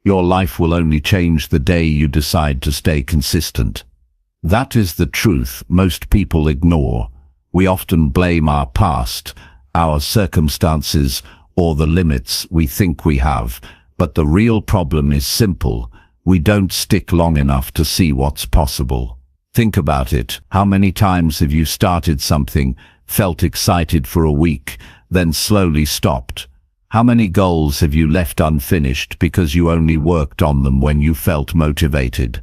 Your life will only change the day you decide to stay consistent. That is the truth most people ignore. We often blame our past, our circumstances, or the limits we think we have. But the real problem is simple. We don't stick long enough to see what's possible. Think about it. How many times have you started something, felt excited for a week, then slowly stopped? How many goals have you left unfinished because you only worked on them when you felt motivated?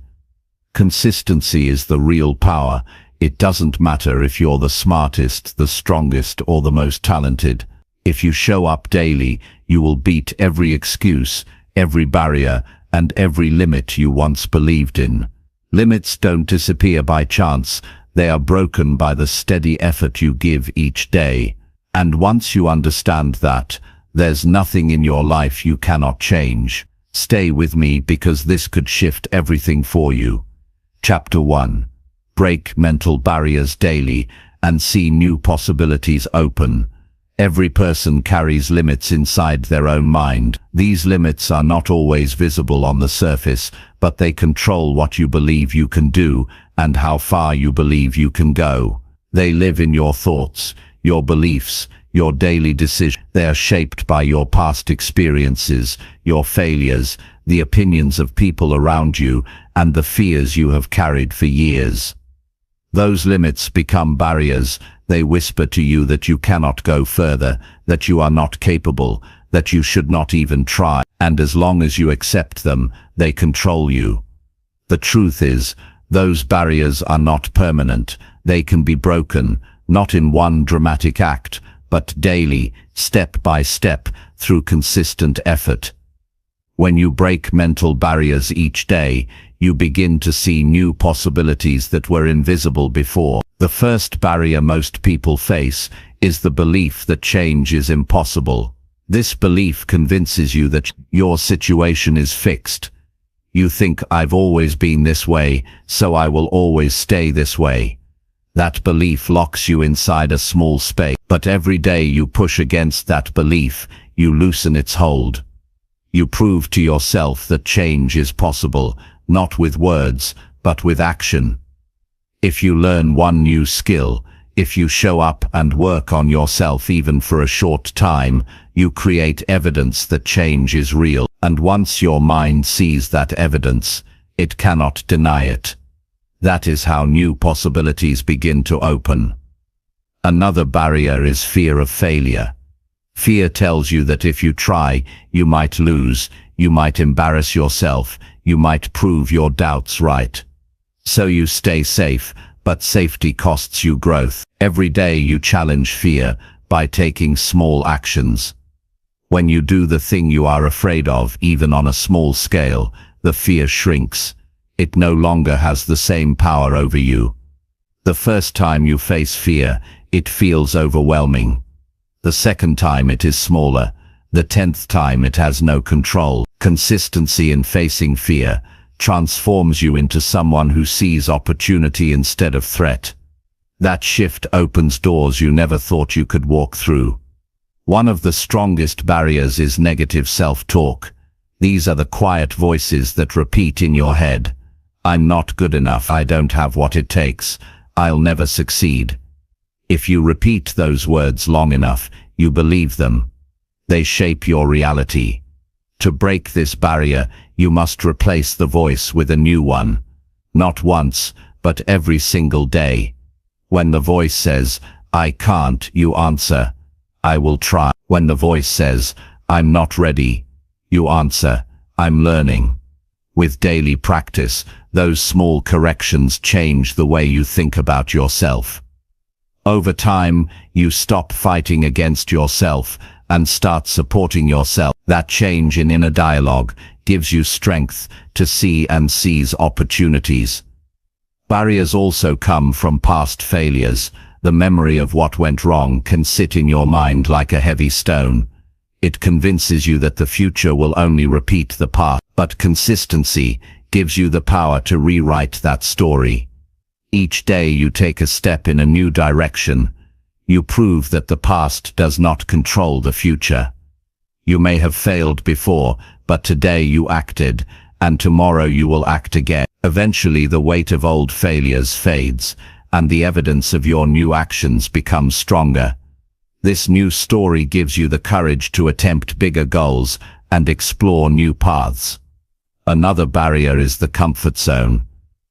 Consistency is the real power. It doesn't matter if you're the smartest, the strongest, or the most talented. If you show up daily, you will beat every excuse, every barrier, and every limit you once believed in. Limits don't disappear by chance. They are broken by the steady effort you give each day. And once you understand that, there's nothing in your life you cannot change. Stay with me because this could shift everything for you. Chapter 1. Break mental barriers daily and see new possibilities open. Every person carries limits inside their own mind. These limits are not always visible on the surface, but they control what you believe you can do and how far you believe you can go. They live in your thoughts, your beliefs, your daily decisions. They are shaped by your past experiences, your failures, the opinions of people around you, and the fears you have carried for years. Those limits become barriers. They whisper to you that you cannot go further, that you are not capable, that you should not even try, and as long as you accept them, they control you. The truth is, those barriers are not permanent. They can be broken, not in one dramatic act, but daily, step by step, through consistent effort. When you break mental barriers each day, you begin to see new possibilities that were invisible before. The first barrier most people face is the belief that change is impossible. This belief convinces you that your situation is fixed. You think, I've always been this way, so I will always stay this way. That belief locks you inside a small space, but every day you push against that belief, you loosen its hold. You prove to yourself that change is possible, not with words, but with action. If you learn one new skill, if you show up and work on yourself even for a short time, you create evidence that change is real. And once your mind sees that evidence, it cannot deny it. That is how new possibilities begin to open. Another barrier is fear of failure. Fear tells you that if you try, you might lose, you might embarrass yourself, you might prove your doubts right. So you stay safe, but safety costs you growth. Every day you challenge fear by taking small actions. When you do the thing you are afraid of, even on a small scale, the fear shrinks. It no longer has the same power over you. The first time you face fear, it feels overwhelming. The second time it is smaller. The 10th time it has no control. Consistency in facing fear transforms you into someone who sees opportunity instead of threat. That shift opens doors you never thought you could walk through. One of the strongest barriers is negative self-talk. These are the quiet voices that repeat in your head. I'm not good enough. I don't have what it takes. I'll never succeed. If you repeat those words long enough, you believe them. They shape your reality. To break this barrier, you must replace the voice with a new one. Not once, but every single day. When the voice says, I can't, you answer, I will try. When the voice says, I'm not ready, you answer, I'm learning. With daily practice, those small corrections change the way you think about yourself. Over time, you stop fighting against yourself and start supporting yourself. That change in inner dialogue gives you strength to see and seize opportunities. Barriers also come from past failures. The memory of what went wrong can sit in your mind like a heavy stone. It convinces you that the future will only repeat the past, but consistency gives you the power to rewrite that story. Each day you take a step in a new direction. You prove that the past does not control the future. You may have failed before, but today you acted, and tomorrow you will act again. Eventually the weight of old failures fades, and the evidence of your new actions becomes stronger. This new story gives you the courage to attempt bigger goals and explore new paths. Another barrier is the comfort zone.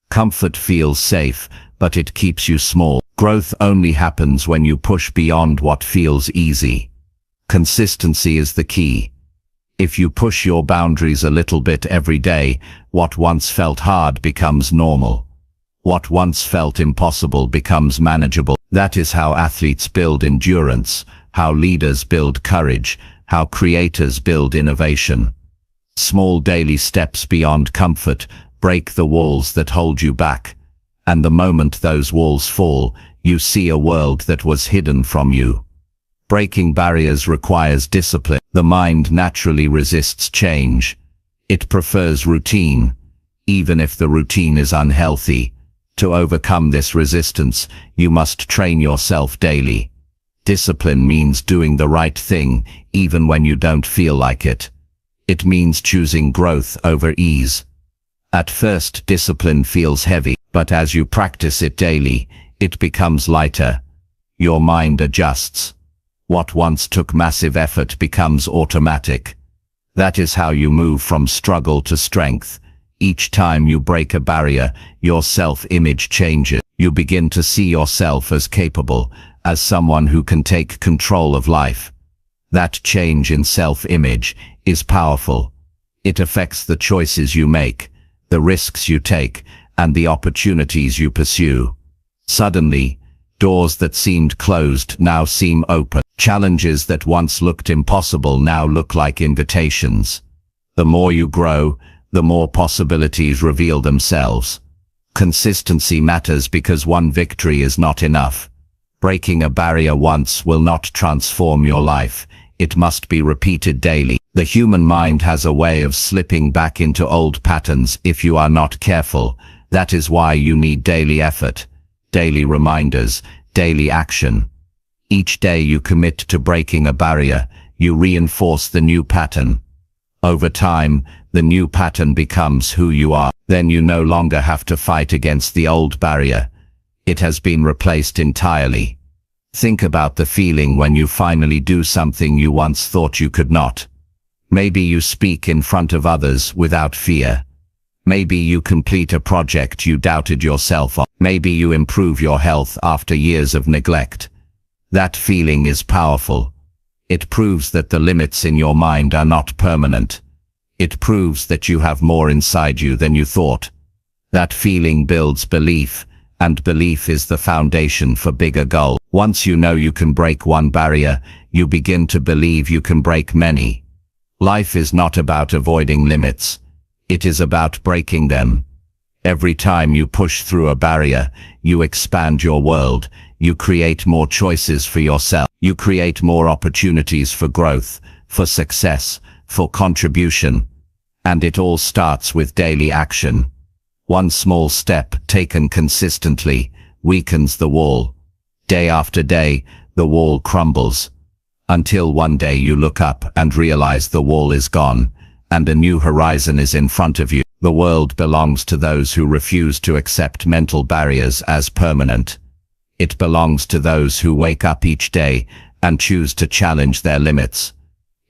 Comfort feels safe, but it keeps you small. Growth only happens when you push beyond what feels easy. Consistency is the key. If you push your boundaries a little bit every day, what once felt hard becomes normal. What once felt impossible becomes manageable. That is how athletes build endurance, how leaders build courage, how creators build innovation. Small daily steps beyond comfort break the walls that hold you back, and the moment those walls fall, you see a world that was hidden from you. Breaking barriers requires discipline. The mind naturally resists change. It prefers routine, even if the routine is unhealthy. To overcome this resistance, you must train yourself daily. Discipline means doing the right thing, even when you don't feel like it. It means choosing growth over ease. At first, discipline feels heavy, but as you practice it daily, it becomes lighter. Your mind adjusts. What once took massive effort becomes automatic. That is how you move from struggle to strength. Each time you break a barrier, your self-image changes. You begin to see yourself as capable, as someone who can take control of life. That change in self-image is powerful. It affects the choices you make, the risks you take, and the opportunities you pursue. Suddenly, doors that seemed closed now seem open. Challenges that once looked impossible now look like invitations. The more you grow, the more possibilities reveal themselves. Consistency matters because one victory is not enough. Breaking a barrier once will not transform your life. It must be repeated daily. The human mind has a way of slipping back into old patterns if you are not careful. That is why you need daily effort, daily reminders, daily action. Each day you commit to breaking a barrier, you reinforce the new pattern. Over time, the new pattern becomes who you are. Then you no longer have to fight against the old barrier. It has been replaced entirely. Think about the feeling when you finally do something you once thought you could not. Maybe you speak in front of others without fear. Maybe you complete a project you doubted yourself on. Maybe you improve your health after years of neglect. That feeling is powerful. It proves that the limits in your mind are not permanent. It proves that you have more inside you than you thought. That feeling builds belief, and belief is the foundation for bigger goals. Once you know you can break one barrier, you begin to believe you can break many. Life is not about avoiding limits. It is about breaking them. Every time you push through a barrier, you expand your world. You create more choices for yourself. You create more opportunities for growth, for success, for contribution. And it all starts with daily action. One small step taken consistently weakens the wall. Day after day, the wall crumbles. Until one day you look up and realize the wall is gone, and a new horizon is in front of you. The world belongs to those who refuse to accept mental barriers as permanent. It belongs to those who wake up each day and choose to challenge their limits.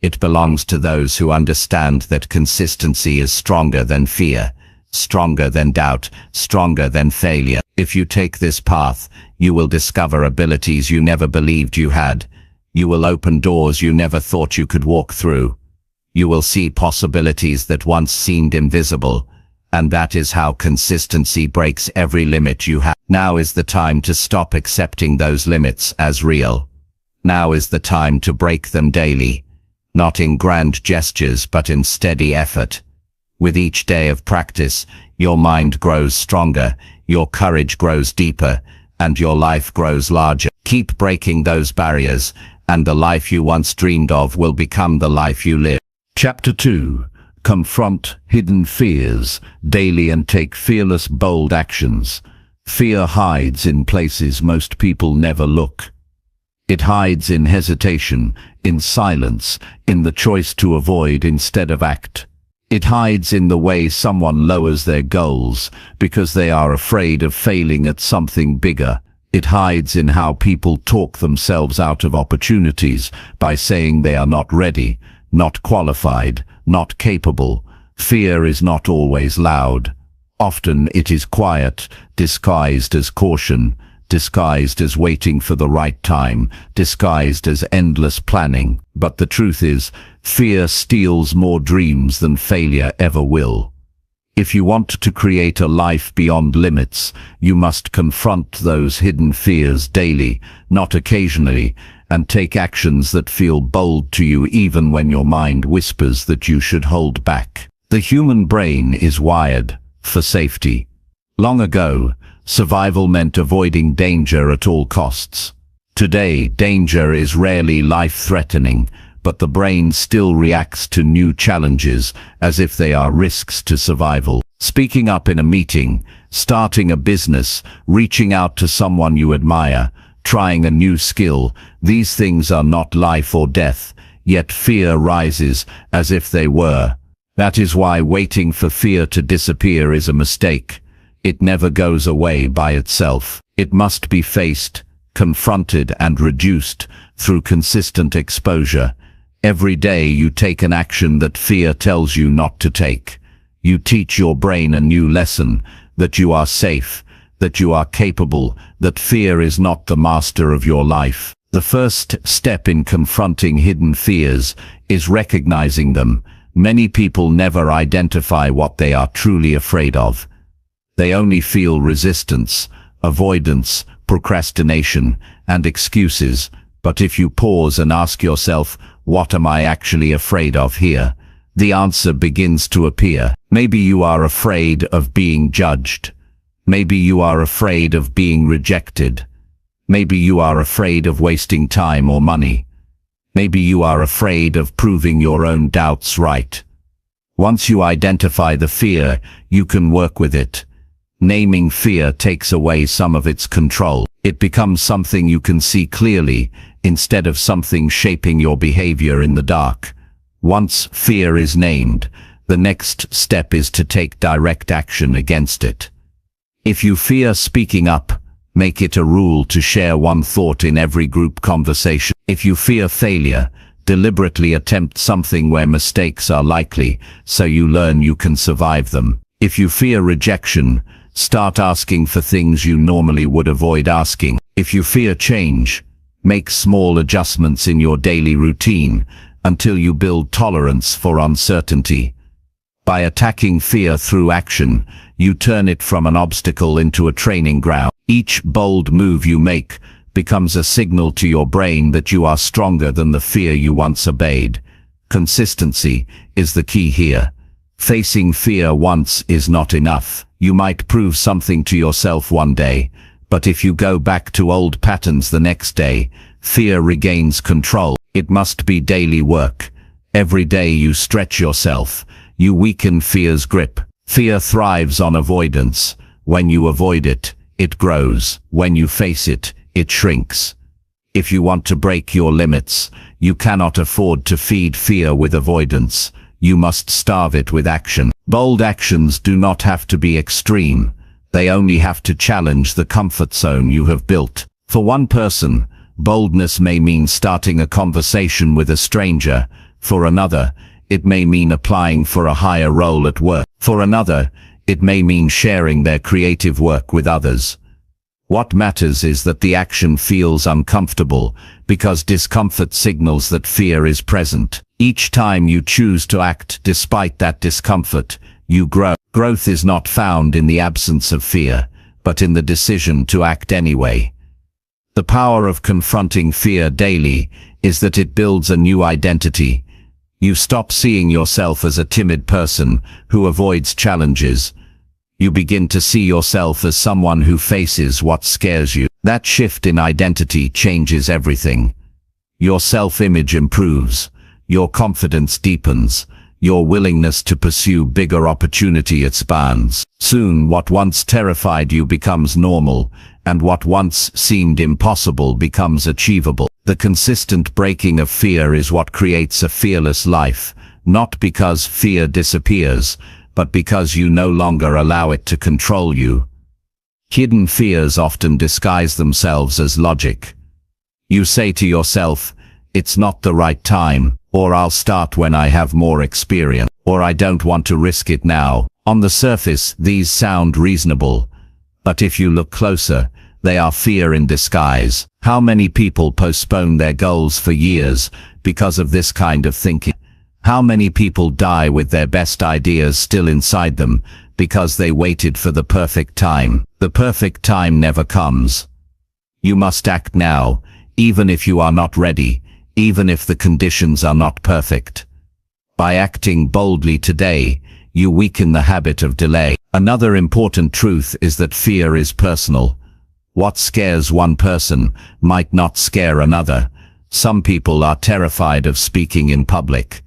It belongs to those who understand that consistency is stronger than fear, stronger than doubt, stronger than failure. If you take this path, you will discover abilities you never believed you had. You will open doors you never thought you could walk through. You will see possibilities that once seemed invisible. And that is how consistency breaks every limit you have. Now is the time to stop accepting those limits as real. Now is the time to break them daily, not in grand gestures but in steady effort. With each day of practice, your mind grows stronger, your courage grows deeper, and your life grows larger. Keep breaking those barriers, and the life you once dreamed of will become the life you live. Chapter 2. Confront hidden fears daily and take fearless, bold actions. Fear hides in places most people never look. It hides in hesitation, in silence, in the choice to avoid instead of act. It hides in the way someone lowers their goals because they are afraid of failing at something bigger. It hides in how people talk themselves out of opportunities by saying they are not ready, not qualified, not capable. Fear is not always loud. Often it is quiet, disguised as caution, disguised as waiting for the right time, disguised as endless planning. But the truth is, fear steals more dreams than failure ever will. If you want to create a life beyond limits, you must confront those hidden fears daily, not occasionally, and take actions that feel bold to you even when your mind whispers that you should hold back. The human brain is wired for safety. Long ago, survival meant avoiding danger at all costs. Today, danger is rarely life-threatening, but the brain still reacts to new challenges as if they are risks to survival. Speaking up in a meeting, starting a business, reaching out to someone you admire, trying a new skill, these things are not life or death, yet fear rises as if they were. That is why waiting for fear to disappear is a mistake. It never goes away by itself. It must be faced, confronted and reduced through consistent exposure. Every day you take an action that fear tells you not to take. You teach your brain a new lesson, that you are safe, that you are capable, that fear is not the master of your life. The first step in confronting hidden fears is recognizing them. Many people never identify what they are truly afraid of. They only feel resistance, avoidance, procrastination, and excuses. But if you pause and ask yourself, what am I actually afraid of here? The answer begins to appear. Maybe you are afraid of being judged. Maybe you are afraid of being rejected. Maybe you are afraid of wasting time or money. Maybe you are afraid of proving your own doubts right. Once you identify the fear, you can work with it. Naming fear takes away some of its control. It becomes something you can see clearly, instead of something shaping your behavior in the dark. Once fear is named, the next step is to take direct action against it. If you fear speaking up, make it a rule to share one thought in every group conversation. If you fear failure, deliberately attempt something where mistakes are likely, so you learn you can survive them. If you fear rejection, start asking for things you normally would avoid asking. If you fear change, make small adjustments in your daily routine until you build tolerance for uncertainty. By attacking fear through action, you turn it from an obstacle into a training ground. Each bold move you make becomes a signal to your brain that you are stronger than the fear you once obeyed. Consistency is the key here. Facing fear once is not enough. You might prove something to yourself one day, but if you go back to old patterns the next day, fear regains control. It must be daily work. Every day you stretch yourself, you weaken fear's grip. Fear thrives on avoidance. When you avoid it, it grows. When you face it, it shrinks. If you want to break your limits, you cannot afford to feed fear with avoidance. You must starve it with action. Bold actions do not have to be extreme. They only have to challenge the comfort zone you have built. For one person, boldness may mean starting a conversation with a stranger. For another, it may mean applying for a higher role at work. For another, it may mean sharing their creative work with others. What matters is that the action feels uncomfortable, because discomfort signals that fear is present. Each time you choose to act despite that discomfort, you grow. Growth is not found in the absence of fear, but in the decision to act anyway. The power of confronting fear daily is that it builds a new identity. You stop seeing yourself as a timid person who avoids challenges. You begin to see yourself as someone who faces what scares you. That shift in identity changes everything. Your self-image improves, your confidence deepens, your willingness to pursue bigger opportunity expands. Soon, what once terrified you becomes normal, and what once seemed impossible becomes achievable. The consistent breaking of fear is what creates a fearless life, not because fear disappears, but because you no longer allow it to control you. Hidden fears often disguise themselves as logic. You say to yourself, "It's not the right time," or "I'll start when I have more experience," or "I don't want to risk it now." On the surface, these sound reasonable, but if you look closer, they are fear in disguise. How many people postpone their goals for years because of this kind of thinking? How many people die with their best ideas still inside them because they waited for the perfect time? The perfect time never comes. You must act now, even if you are not ready, even if the conditions are not perfect. By acting boldly today, you weaken the habit of delay. Another important truth is that fear is personal. What scares one person might not scare another. Some people are terrified of speaking in public.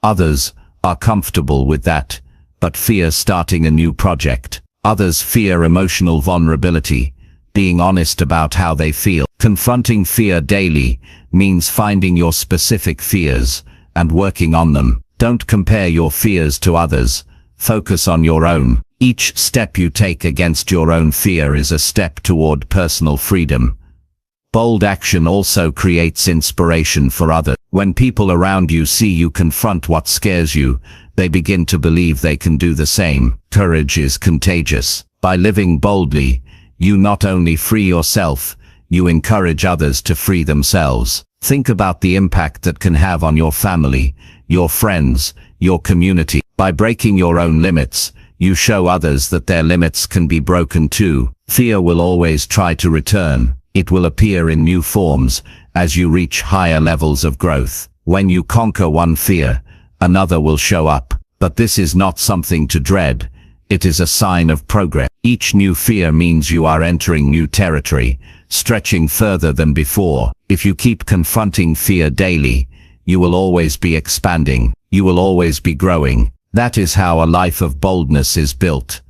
Others are comfortable with that, but fear starting a new project. Others fear emotional vulnerability, being honest about how they feel. Confronting fear daily means finding your specific fears and working on them. Don't compare your fears to others. Focus on your own. Each step you take against your own fear is a step toward personal freedom. Bold action also creates inspiration for others. When people around you see you confront what scares you, they begin to believe they can do the same. Courage is contagious. By living boldly, you not only free yourself, you encourage others to free themselves. Think about the impact that can have on your family, your friends, your community. By breaking your own limits, you show others that their limits can be broken too. Fear will always try to return. It will appear in new forms as you reach higher levels of growth. When you conquer one fear, another will show up. But this is not something to dread. It is a sign of progress. Each new fear means you are entering new territory, stretching further than before. If you keep confronting fear daily, you will always be expanding. You will always be growing. That is how a life of boldness is built.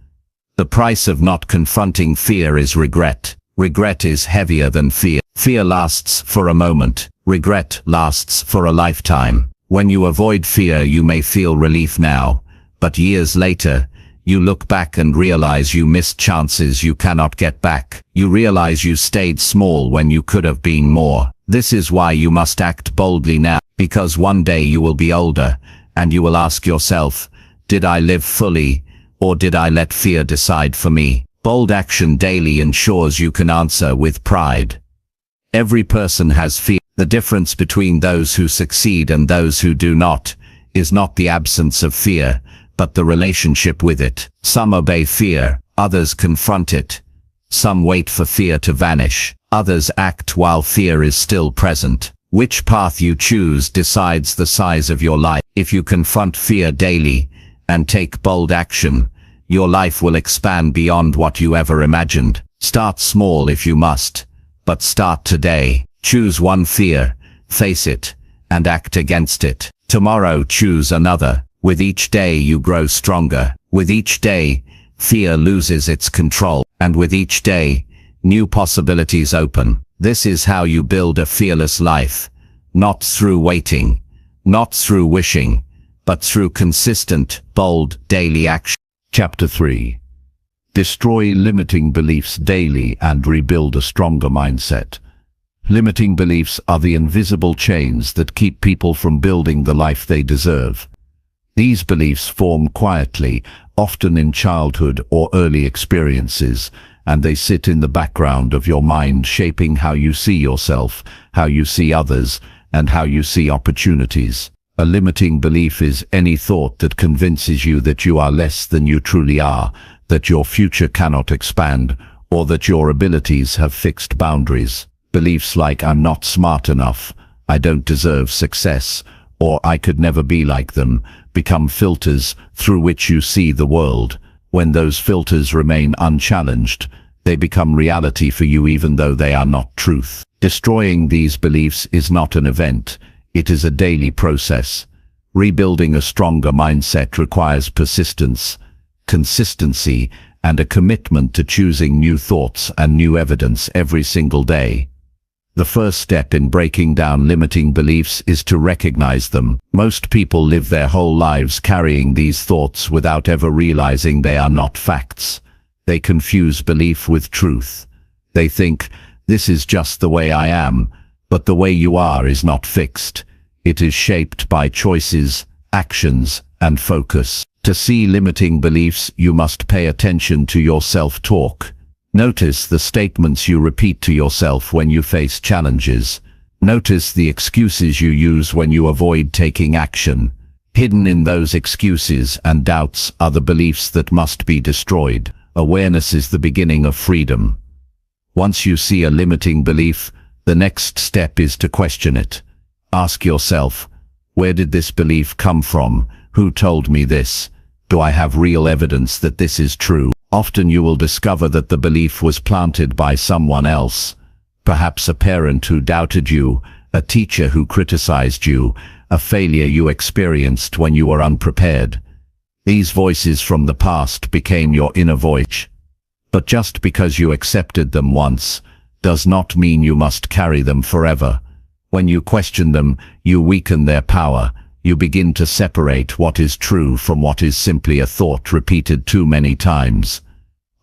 The price of not confronting fear is regret. Regret is heavier than fear. Fear lasts for a moment. Regret lasts for a lifetime. When you avoid fear, you may feel relief now, but years later, you look back and realize you missed chances you cannot get back. You realize you stayed small when you could have been more. This is why you must act boldly now, because one day you will be older, and you will ask yourself, did I live fully, or did I let fear decide for me? Bold action daily ensures you can answer with pride. Every person has fear. The difference between those who succeed and those who do not is not the absence of fear, but the relationship with it. Some obey fear, others confront it. Some wait for fear to vanish, others act while fear is still present. Which path you choose decides the size of your life. If you confront fear daily and take bold action, your life will expand beyond what you ever imagined. Start small if you must, but start today. Choose one fear, face it, and act against it. Tomorrow choose another. With each day you grow stronger. With each day, fear loses its control. And with each day, new possibilities open. This is how you build a fearless life. Not through waiting, not through wishing, but through consistent, bold, daily action. Chapter 3. Destroy limiting beliefs daily and rebuild a stronger mindset. Limiting beliefs are the invisible chains that keep people from building the life they deserve. These beliefs form quietly, often in childhood or early experiences, and they sit in the background of your mind, shaping how you see yourself, how you see others, and how you see opportunities. A limiting belief is any thought that convinces you that you are less than you truly are, that your future cannot expand, or that your abilities have fixed boundaries. Beliefs like "I'm not smart enough," "I don't deserve success," or "I could never be like them," become filters through which you see the world. When those filters remain unchallenged, they become reality for you even though they are not truth. Destroying these beliefs is not an event, it is a daily process. Rebuilding a stronger mindset requires persistence, consistency, and a commitment to choosing new thoughts and new evidence every single day. The first step in breaking down limiting beliefs is to recognize them. Most people live their whole lives carrying these thoughts without ever realizing they are not facts. They confuse belief with truth. They think, this is just the way I am, but the way you are is not fixed. It is shaped by choices, actions, and focus. To see limiting beliefs, you must pay attention to your self-talk. Notice the statements you repeat to yourself when you face challenges. Notice the excuses you use when you avoid taking action. Hidden in those excuses and doubts are the beliefs that must be destroyed. Awareness is the beginning of freedom. Once you see a limiting belief, the next step is to question it. Ask yourself, where did this belief come from? Who told me this? Do I have real evidence that this is true? Often you will discover that the belief was planted by someone else. Perhaps a parent who doubted you, a teacher who criticized you, a failure you experienced when you were unprepared. These voices from the past became your inner voice. But just because you accepted them once, does not mean you must carry them forever. When you question them, you weaken their power. You begin to separate what is true from what is simply a thought repeated too many times.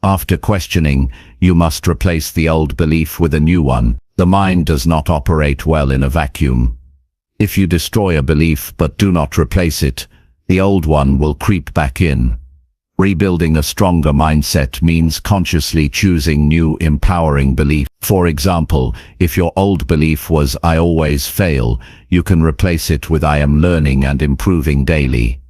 After questioning, you must replace the old belief with a new one. The mind does not operate well in a vacuum. If you destroy a belief but do not replace it, the old one will creep back in. Rebuilding a stronger mindset means consciously choosing new empowering belief. For example, if your old belief was I always fail, you can replace it with I am learning and improving daily.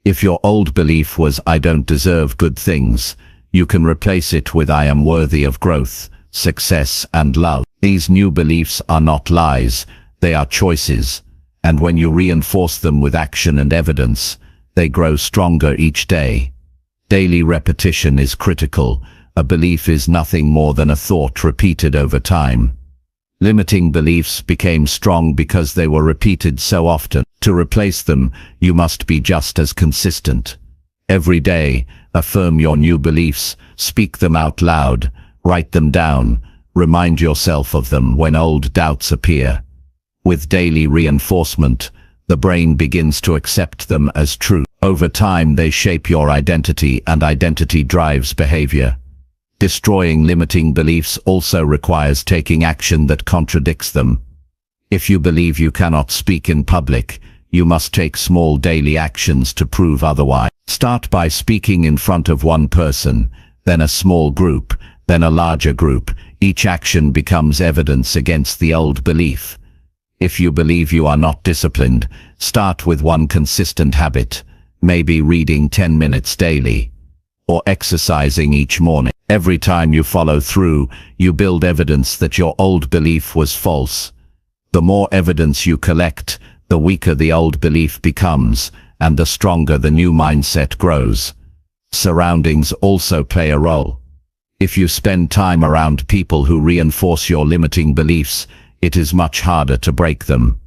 If your old belief was I don't deserve good things, you can replace it with I am worthy of growth, success and love. These new beliefs are not lies, they are choices. And when you reinforce them with action and evidence, they grow stronger each day. Daily repetition is critical. A belief is nothing more than a thought repeated over time. Limiting beliefs became strong because they were repeated so often. To replace them, you must be just as consistent. Every day, affirm your new beliefs, speak them out loud, write them down, remind yourself of them when old doubts appear. With daily reinforcement, the brain begins to accept them as true. Over time, they shape your identity, and identity drives behavior. Destroying limiting beliefs also requires taking action that contradicts them. If you believe you cannot speak in public, you must take small daily actions to prove otherwise. Start by speaking in front of one person, then a small group, then a larger group. Each action becomes evidence against the old belief. If you believe you are not disciplined, start with one consistent habit, maybe reading 10 minutes daily, or exercising each morning. Every time you follow through, you build evidence that your old belief was false. The more evidence you collect, the weaker the old belief becomes, and the stronger the new mindset grows. Surroundings also play a role. If you spend time around people who reinforce your limiting beliefs, it is much harder to break them.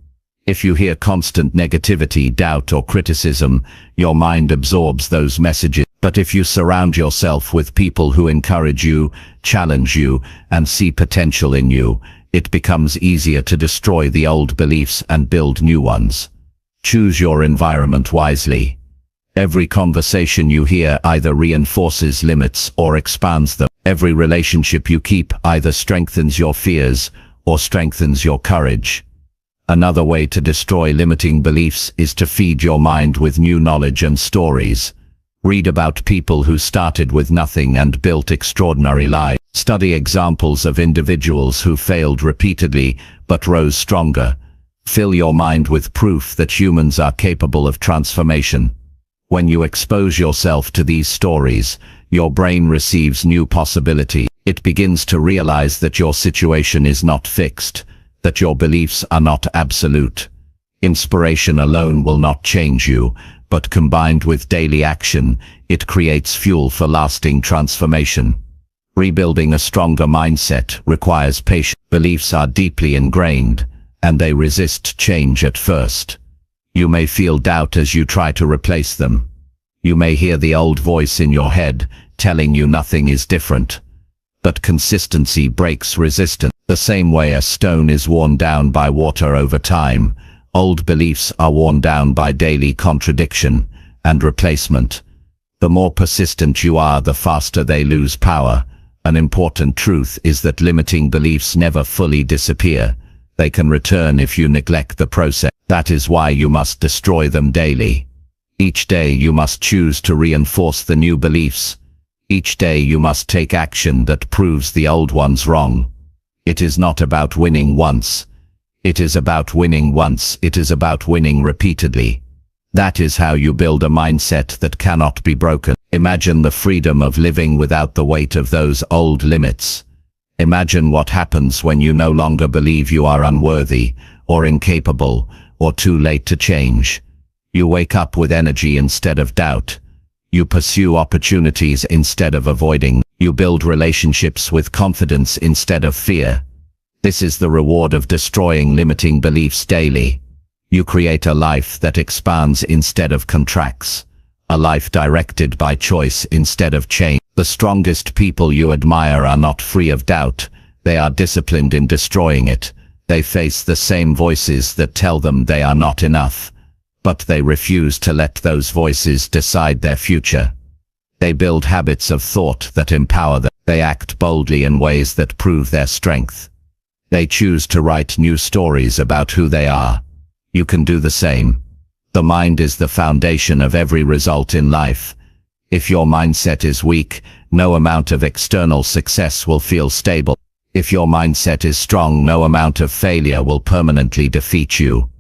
If you hear constant negativity, doubt, or criticism, your mind absorbs those messages. But if you surround yourself with people who encourage you, challenge you, and see potential in you, it becomes easier to destroy the old beliefs and build new ones. Choose your environment wisely. Every conversation you hear either reinforces limits or expands them. Every relationship you keep either strengthens your fears or strengthens your courage. Another way to destroy limiting beliefs is to feed your mind with new knowledge and stories. Read about people who started with nothing and built extraordinary lives. Study examples of individuals who failed repeatedly but rose stronger. Fill your mind with proof that humans are capable of transformation. When you expose yourself to these stories, your brain receives new possibility. It begins to realize that your situation is not fixed, that your beliefs are not absolute. Inspiration alone will not change you, but combined with daily action, it creates fuel for lasting transformation. Rebuilding a stronger mindset requires patience. Beliefs are deeply ingrained, and they resist change at first. You may feel doubt as you try to replace them. You may hear the old voice in your head telling you nothing is different. But consistency breaks resistance. The same way a stone is worn down by water over time, old beliefs are worn down by daily contradiction and replacement. The more persistent you are, the faster they lose power. An important truth is that limiting beliefs never fully disappear. They can return if you neglect the process. That is why you must destroy them daily. Each day you must choose to reinforce the new beliefs. Each day you must take action that proves the old ones wrong. It is not about winning once. It is about winning once. It is about winning repeatedly. That is how you build a mindset that cannot be broken. Imagine the freedom of living without the weight of those old limits. Imagine what happens when you no longer believe you are unworthy, or incapable, or too late to change. You wake up with energy instead of doubt. You pursue opportunities instead of avoiding. You build relationships with confidence instead of fear. This is the reward of destroying limiting beliefs daily. You create a life that expands instead of contracts. A life directed by choice instead of change. The strongest people you admire are not free of doubt. They are disciplined in destroying it. They face the same voices that tell them they are not enough. But they refuse to let those voices decide their future. They build habits of thought that empower them. They act boldly in ways that prove their strength. They choose to write new stories about who they are. You can do the same. The mind is the foundation of every result in life. If your mindset is weak, no amount of external success will feel stable. If your mindset is strong, no amount of failure will permanently defeat you.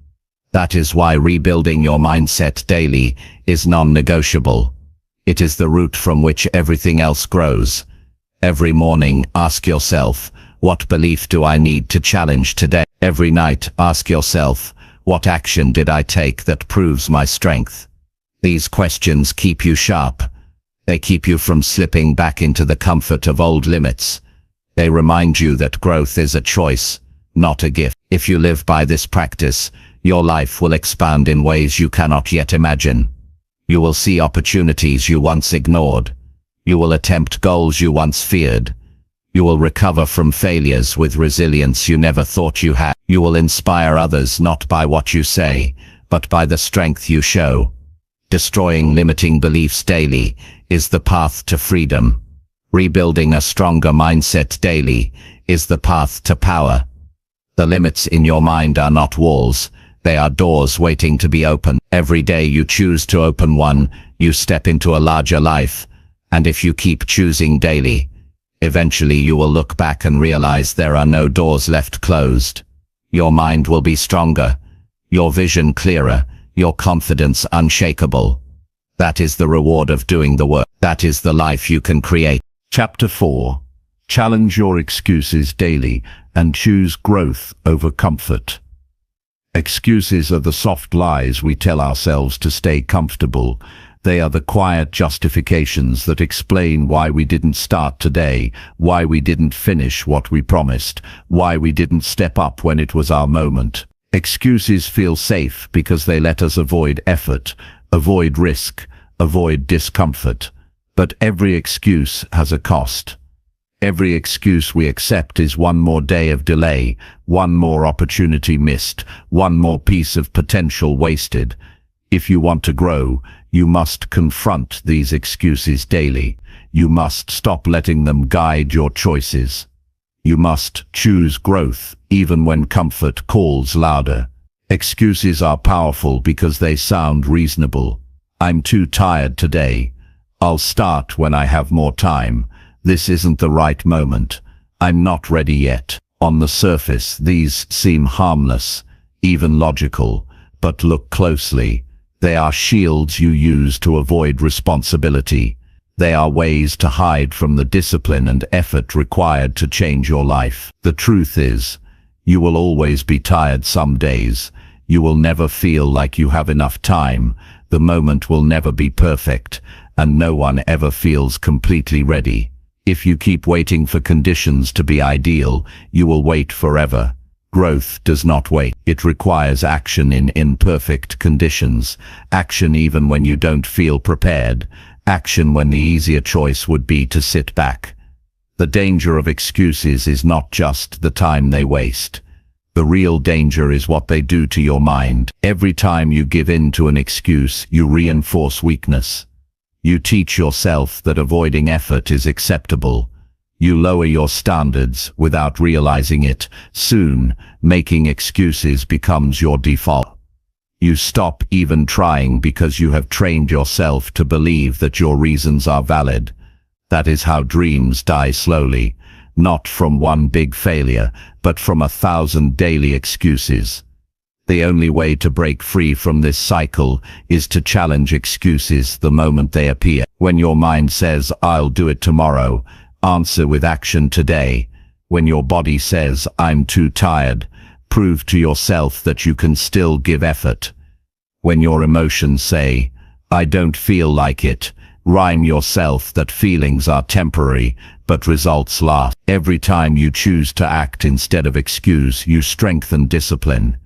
That is why rebuilding your mindset daily is non-negotiable. It is the root from which everything else grows. Every morning, ask yourself, what belief do I need to challenge today? Every night, ask yourself, what action did I take that proves my strength? These questions keep you sharp. They keep you from slipping back into the comfort of old limits. They remind you that growth is a choice, not a gift. If you live by this practice, your life will expand in ways you cannot yet imagine. You will see opportunities you once ignored. You will attempt goals you once feared. You will recover from failures with resilience you never thought you had. You will inspire others not by what you say, but by the strength you show. Destroying limiting beliefs daily is the path to freedom. Rebuilding a stronger mindset daily is the path to power. The limits in your mind are not walls. They are doors waiting to be opened. Every day you choose to open one, you step into a larger life. And if you keep choosing daily, eventually you will look back and realize there are no doors left closed. Your mind will be stronger, your vision clearer, your confidence unshakable. That is the reward of doing the work. That is the life you can create. Chapter 4. Challenge your excuses daily and choose growth over comfort. Excuses are the soft lies we tell ourselves to stay comfortable. They are the quiet justifications that explain why we didn't start today, why we didn't finish what we promised, why we didn't step up when it was our moment. Excuses feel safe because they let us avoid effort, avoid risk, avoid discomfort. But every excuse has a cost. Every excuse we accept is one more day of delay, one more opportunity missed, one more piece of potential wasted. If you want to grow, you must confront these excuses daily. You must stop letting them guide your choices. You must choose growth, even when comfort calls louder. Excuses are powerful because they sound reasonable. I'm too tired today. I'll start when I have more time. This isn't the right moment. I'm not ready yet. On the surface, these seem harmless, even logical, but look closely. They are shields you use to avoid responsibility. They are ways to hide from the discipline and effort required to change your life. The truth is, you will always be tired some days. You will never feel like you have enough time. The moment will never be perfect, and no one ever feels completely ready. If you keep waiting for conditions to be ideal, you will wait forever. Growth does not wait. It requires action in imperfect conditions. Action even when you don't feel prepared. Action when the easier choice would be to sit back. The danger of excuses is not just the time they waste. The real danger is what they do to your mind. Every time you give in to an excuse, you reinforce weakness. You teach yourself that avoiding effort is acceptable. You lower your standards without realizing it. Soon, making excuses becomes your default. You stop even trying because you have trained yourself to believe that your reasons are valid. That is how dreams die slowly, not from one big failure, but from 1,000 daily excuses. The only way to break free from this cycle is to challenge excuses the moment they appear. When your mind says, "I'll do it tomorrow," answer with action today. When your body says, "I'm too tired," prove to yourself that you can still give effort. When your emotions say, "I don't feel like it," remind yourself that feelings are temporary, but results last. Every time you choose to act instead of excuse, you strengthen discipline.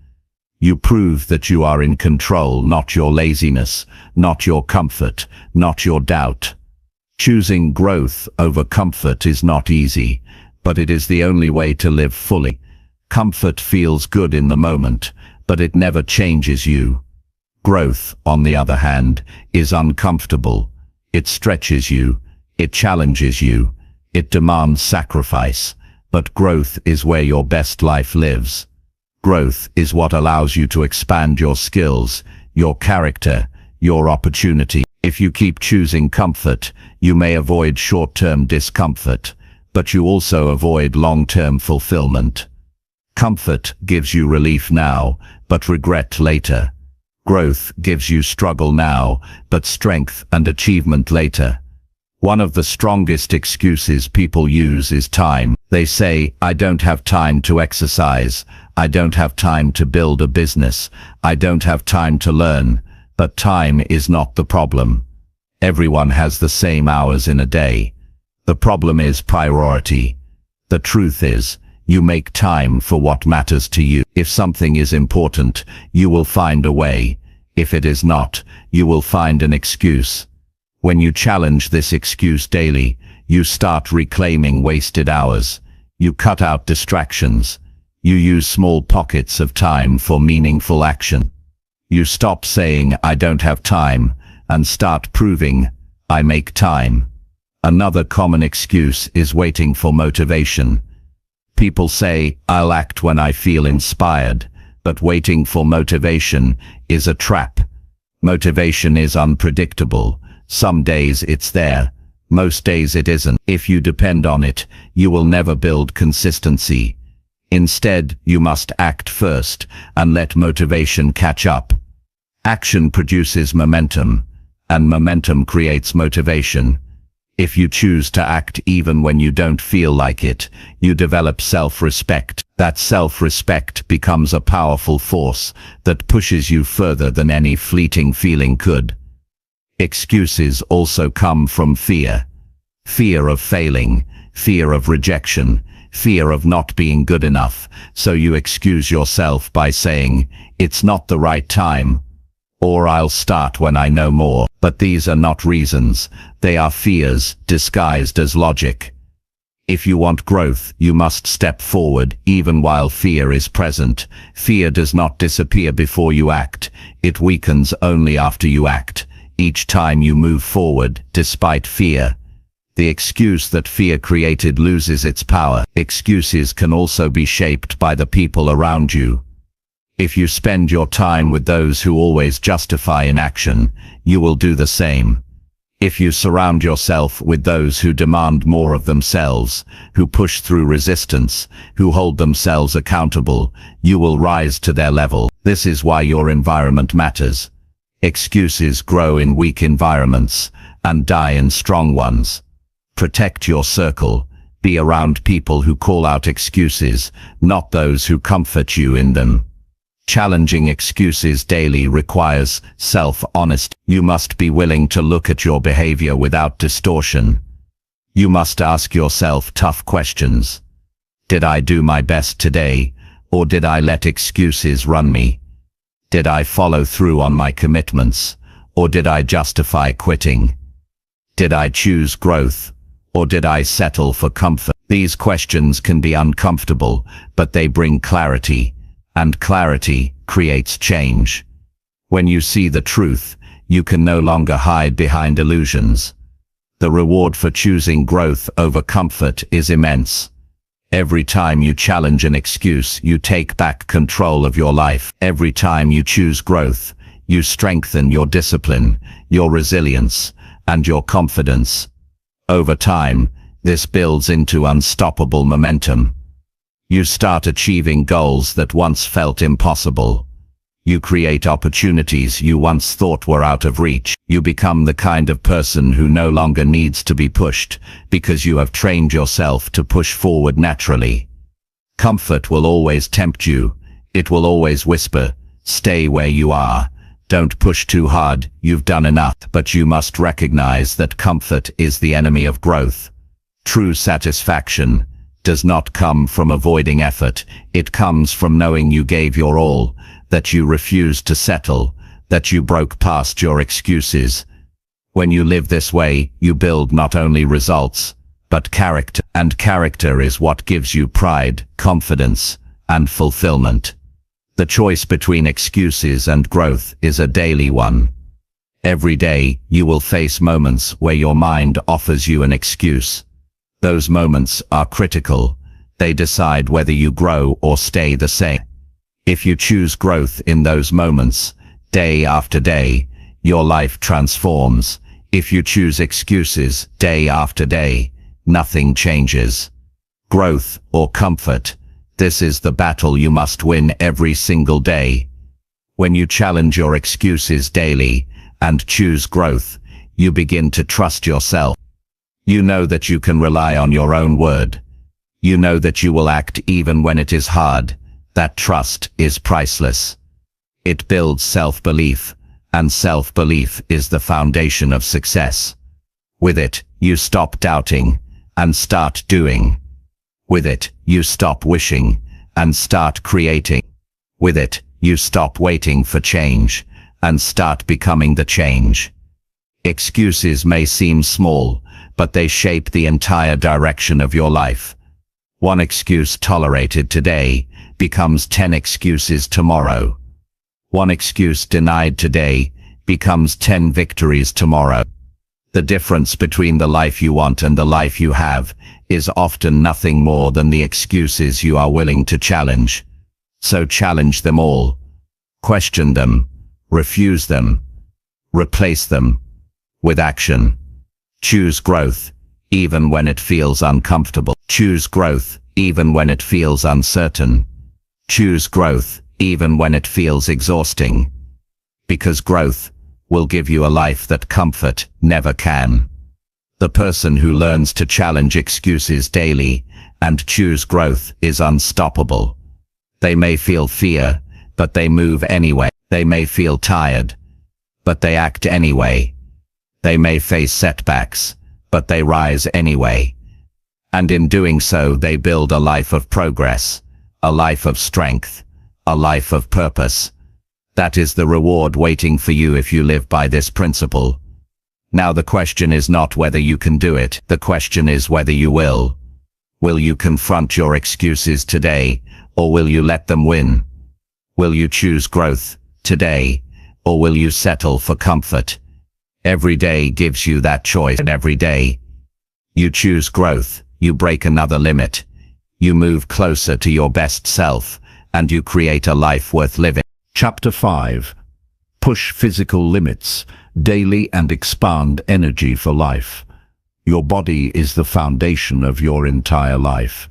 You prove that you are in control, not your laziness, not your comfort, not your doubt. Choosing growth over comfort is not easy, but it is the only way to live fully. Comfort feels good in the moment, but it never changes you. Growth, on the other hand, is uncomfortable. It stretches you, it challenges you, it demands sacrifice, but growth is where your best life lives. Growth is what allows you to expand your skills, your character, your opportunity. If you keep choosing comfort, you may avoid short-term discomfort, but you also avoid long-term fulfillment. Comfort gives you relief now, but regret later. Growth gives you struggle now, but strength and achievement later. One of the strongest excuses people use is time. They say, "I don't have time to exercise, I don't have time to build a business, I don't have time to learn." But time is not the problem. Everyone has the same hours in a day. The problem is priority. The truth is, you make time for what matters to you. If something is important, you will find a way. If it is not, you will find an excuse. When you challenge this excuse daily, you start reclaiming wasted hours. You cut out distractions. You use small pockets of time for meaningful action. You stop saying, "I don't have time," and start proving, "I make time." Another common excuse is waiting for motivation. People say, "I'll act when I feel inspired," but waiting for motivation is a trap. Motivation is unpredictable. Some days it's there, most days it isn't. If you depend on it, you will never build consistency. Instead, you must act first and let motivation catch up. Action produces momentum, and momentum creates motivation. If you choose to act even when you don't feel like it, you develop self-respect. That self-respect becomes a powerful force that pushes you further than any fleeting feeling could. Excuses also come from fear. Fear of failing, fear of rejection, fear of not being good enough. So you excuse yourself by saying, "It's not the right time," or "I'll start when I know more." But these are not reasons, they are fears disguised as logic. If you want growth, you must step forward even while fear is present. Fear does not disappear before you act, it weakens only after you act. Each time you move forward, despite fear, the excuse that fear created loses its power. Excuses can also be shaped by the people around you. If you spend your time with those who always justify inaction, you will do the same. If you surround yourself with those who demand more of themselves, who push through resistance, who hold themselves accountable, you will rise to their level. This is why your environment matters. Excuses grow in weak environments and die in strong ones. Protect your circle. Be around people who call out excuses, not those who comfort you in them. Challenging excuses daily requires self-honesty. You must be willing to look at your behavior without distortion. You must ask yourself tough questions. Did I do my best today, or did I let excuses run me? Did I follow through on my commitments, or did I justify quitting? Did I choose growth, Or did I settle for comfort? These questions can be uncomfortable, but they bring clarity, and clarity creates change. When you see the truth, you can no longer hide behind illusions. The reward for choosing growth over comfort is immense. Every time you challenge an excuse, you take back control of your life. Every time you choose growth, you strengthen your discipline, your resilience, and your confidence. Over time, this builds into unstoppable momentum. You start achieving goals that once felt impossible. You create opportunities you once thought were out of reach. You become the kind of person who no longer needs to be pushed, because you have trained yourself to push forward naturally. Comfort will always tempt you. It will always whisper, "Stay where you are. Don't push too hard, you've done enough." But you must recognize that comfort is the enemy of growth. True satisfaction does not come from avoiding effort. It comes from knowing you gave your all, that you refused to settle, that you broke past your excuses. When you live this way, you build not only results, but character. And character is what gives you pride, confidence, and fulfillment. The choice between excuses and growth is a daily one. Every day, you will face moments where your mind offers you an excuse. Those moments are critical. They decide whether you grow or stay the same. If you choose growth in those moments, day after day, your life transforms. If you choose excuses day after day, nothing changes. Growth or comfort, this is the battle you must win every single day. When you challenge your excuses daily and choose growth, you begin to trust yourself. You know that you can rely on your own word. You know that you will act even when it is hard. That trust is priceless. It builds self-belief, and self-belief is the foundation of success. With it, you stop doubting and start doing. With it, you stop wishing and start creating. With it, you stop waiting for change and start becoming the change. Excuses may seem small, but they shape the entire direction of your life. One excuse tolerated today becomes 10 excuses tomorrow. One excuse denied today becomes 10 victories tomorrow. The difference between the life you want and the life you have is often nothing more than the excuses you are willing to challenge. So challenge them all. Question them. Refuse them. Replace them with action. Choose growth, even when it feels uncomfortable. Choose growth, even when it feels uncertain. Choose growth, even when it feels exhausting. Because growth will give you a life that comfort never can. The person who learns to challenge excuses daily and choose growth is unstoppable. They may feel fear, but they move anyway. They may feel tired, but they act anyway. They may face setbacks, but they rise anyway. And in doing so, they build a life of progress, a life of strength, a life of purpose. That is the reward waiting for you if you live by this principle. Now the question is not whether you can do it, the question is whether you will. Will you confront your excuses today, or will you let them win? Will you choose growth today, or will you settle for comfort? Every day gives you that choice, and every day you choose growth, you break another limit. You move closer to your best self, and you create a life worth living. Chapter 5. Push physical limits daily and expand energy for life. Your body is the foundation of your entire life.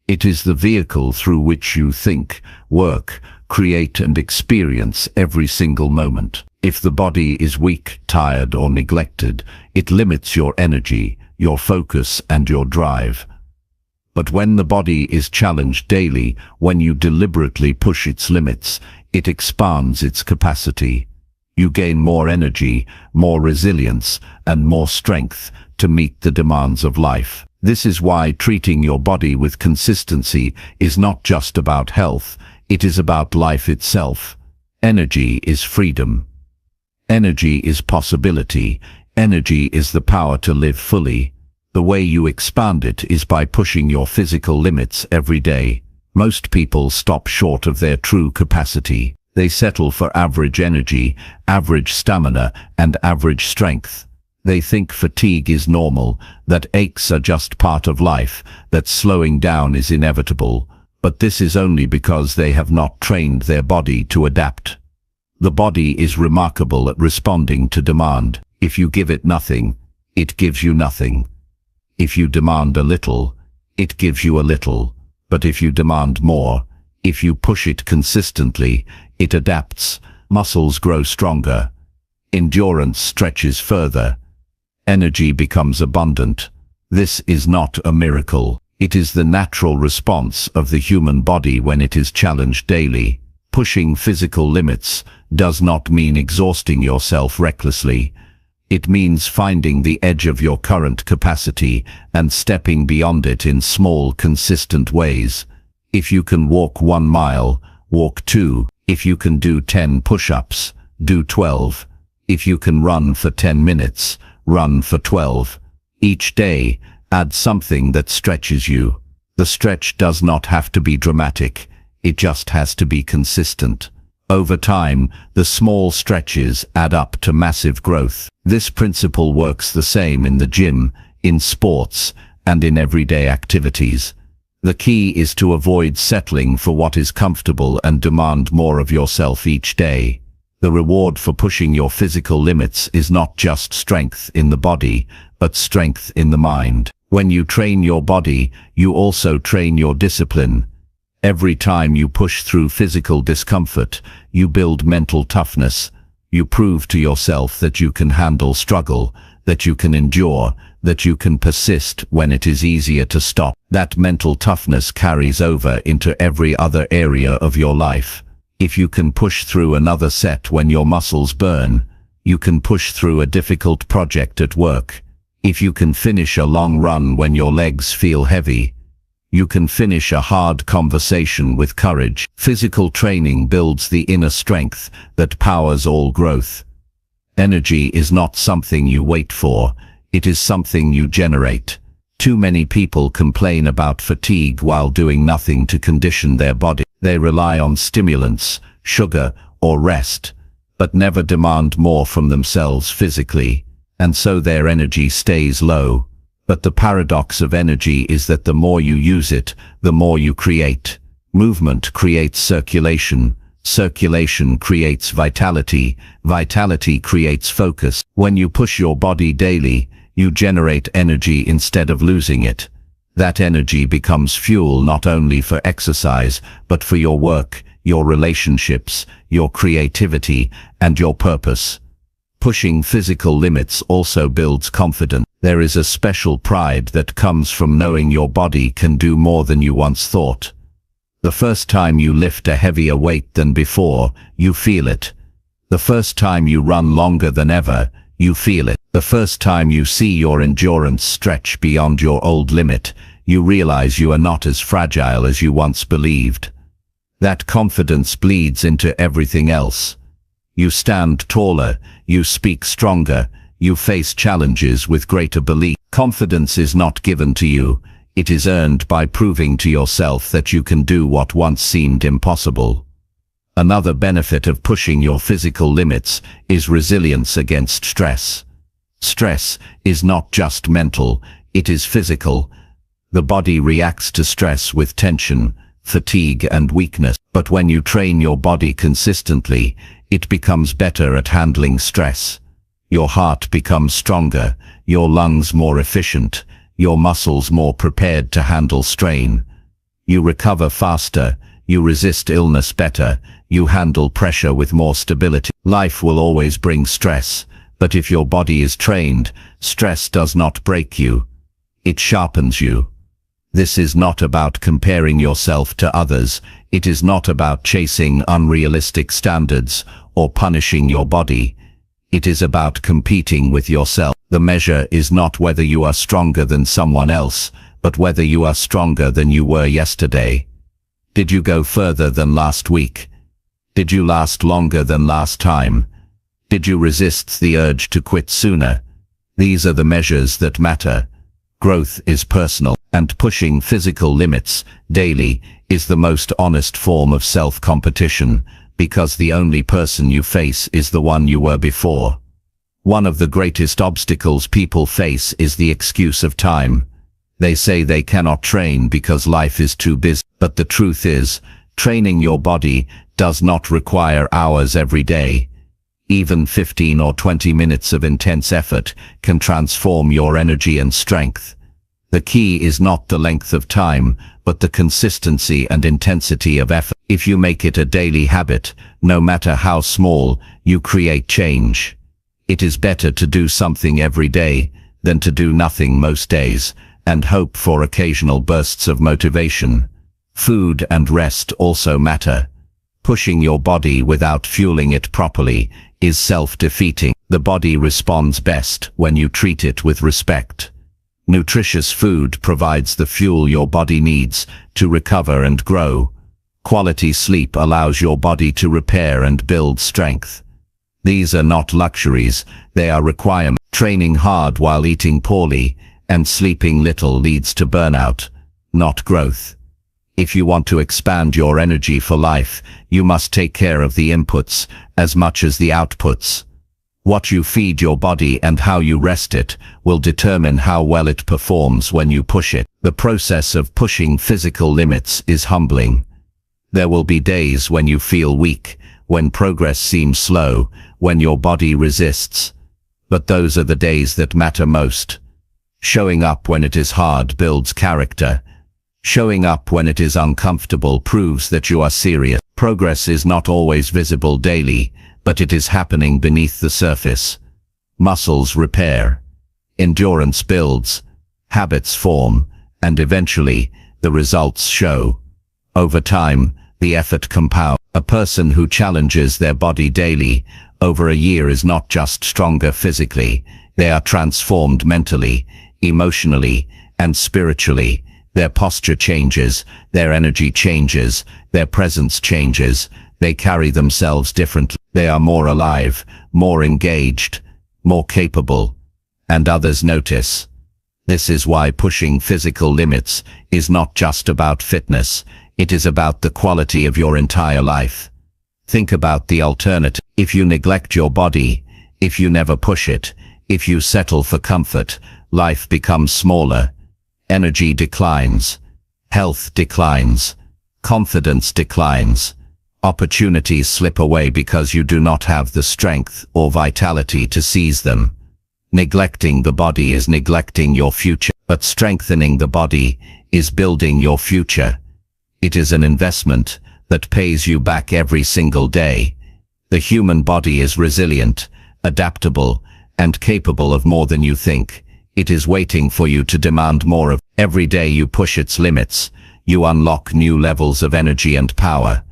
It is the vehicle through which you think, work, create and experience every single moment. If the body is weak, tired or neglected, it limits your energy, your focus and your drive. But when the body is challenged daily, when you deliberately push its limits, it expands its capacity. You gain more energy, more resilience, and more strength to meet the demands of life. This is why treating your body with consistency is not just about health, it is about life itself. Energy is freedom. Energy is possibility. Energy is the power to live fully. The way you expand it is by pushing your physical limits every day. Most people stop short of their true capacity. They settle for average energy, average stamina, and average strength. They think fatigue is normal, that aches are just part of life, that slowing down is inevitable. But this is only because they have not trained their body to adapt. The body is remarkable at responding to demand. If you give it nothing, it gives you nothing. If you demand a little, it gives you a little. But if you demand more, if you push it consistently, it adapts. Muscles grow stronger. Endurance stretches further. Energy becomes abundant. This is not a miracle. It is the natural response of the human body when it is challenged daily. Pushing physical limits does not mean exhausting yourself recklessly. It means finding the edge of your current capacity and stepping beyond it in small, consistent ways. If you can walk 1 mile, walk 2. If you can do 10 push-ups, do 12. If you can run for 10 minutes, run for 12. Each day, add something that stretches you. The stretch does not have to be dramatic. It just has to be consistent. Over time, the small stretches add up to massive growth. This principle works the same in the gym, in sports, and in everyday activities. The key is to avoid settling for what is comfortable and demand more of yourself each day. The reward for pushing your physical limits is not just strength in the body, but strength in the mind. When you train your body, you also train your discipline. Every time you push through physical discomfort, you build mental toughness. You prove to yourself that you can handle struggle, that you can endure, that you can persist when it is easier to stop. That mental toughness carries over into every other area of your life. If you can push through another set when your muscles burn, you can push through a difficult project at work. If you can finish a long run when your legs feel heavy, you can finish a hard conversation with courage. Physical training builds the inner strength that powers all growth. Energy is not something you wait for, it is something you generate. Too many people complain about fatigue while doing nothing to condition their body. They rely on stimulants, sugar, or rest, but never demand more from themselves physically, and so their energy stays low. But the paradox of energy is that the more you use it, the more you create. Movement creates circulation. Circulation creates vitality. Vitality creates focus. When you push your body daily, you generate energy instead of losing it. That energy becomes fuel not only for exercise, but for your work, your relationships, your creativity, and your purpose. Pushing physical limits also builds confidence. There is a special pride that comes from knowing your body can do more than you once thought. The first time you lift a heavier weight than before, you feel it. The first time you run longer than ever, you feel it. The first time you see your endurance stretch beyond your old limit, you realize you are not as fragile as you once believed. That confidence bleeds into everything else. You stand taller, you speak stronger, you face challenges with greater belief. Confidence is not given to you, it is earned by proving to yourself that you can do what once seemed impossible. Another benefit of pushing your physical limits is resilience against stress. Stress is not just mental, it is physical. The body reacts to stress with tension, fatigue, and weakness. But when you train your body consistently, it becomes better at handling stress. Your heart becomes stronger, your lungs more efficient, your muscles more prepared to handle strain. You recover faster, you resist illness better, you handle pressure with more stability. Life will always bring stress, but if your body is trained, stress does not break you. It sharpens you. This is not about comparing yourself to others, it is not about chasing unrealistic standards or punishing your body. It is about competing with yourself. The measure is not whether you are stronger than someone else, but whether you are stronger than you were yesterday. Did you go further than last week? Did you last longer than last time? Did you resist the urge to quit sooner? These are the measures that matter. Growth is personal, and pushing physical limits daily is the most honest form of self-competition, because the only person you face is the one you were before. One of the greatest obstacles people face is the excuse of time. They say they cannot train because life is too busy, but the truth is, training your body does not require hours every day. Even 15 or 20 minutes of intense effort can transform your energy and strength. The key is not the length of time, but the consistency and intensity of effort. If you make it a daily habit, no matter how small, you create change. It is better to do something every day than to do nothing most days and hope for occasional bursts of motivation. Food and rest also matter. Pushing your body without fueling it properly is self-defeating. The body responds best when you treat it with respect. Nutritious food provides the fuel your body needs to recover and grow. Quality sleep allows your body to repair and build strength. These are not luxuries, they are requirements. Training hard while eating poorly and sleeping little leads to burnout, not growth. If you want to expand your energy for life, you must take care of the inputs as much as the outputs. What you feed your body and how you rest it will determine how well it performs when you push it. The process of pushing physical limits is humbling. There will be days when you feel weak, when progress seems slow, when your body resists. But those are the days that matter most. Showing up when it is hard builds character. Showing up when it is uncomfortable proves that you are serious. Progress is not always visible daily, but it is happening beneath the surface. Muscles repair. Endurance builds. Habits form, and eventually, the results show. Over time, the effort compounds. A person who challenges their body daily over a year is not just stronger physically, they are transformed mentally, emotionally, and spiritually. Their posture changes, their energy changes, their presence changes, they carry themselves differently. They are more alive, more engaged, more capable, and others notice. This is why pushing physical limits is not just about fitness, it is about the quality of your entire life. Think about the alternative. If you neglect your body, if you never push it, if you settle for comfort, life becomes smaller. Energy declines. Health declines. Confidence declines. Opportunities slip away because you do not have the strength or vitality to seize them. Neglecting the body is neglecting your future, but strengthening the body is building your future. It is an investment that pays you back every single day. The human body is resilient, adaptable, and capable of more than you think. It is waiting for you to demand more of. Every day you push its limits, you unlock new levels of energy and power.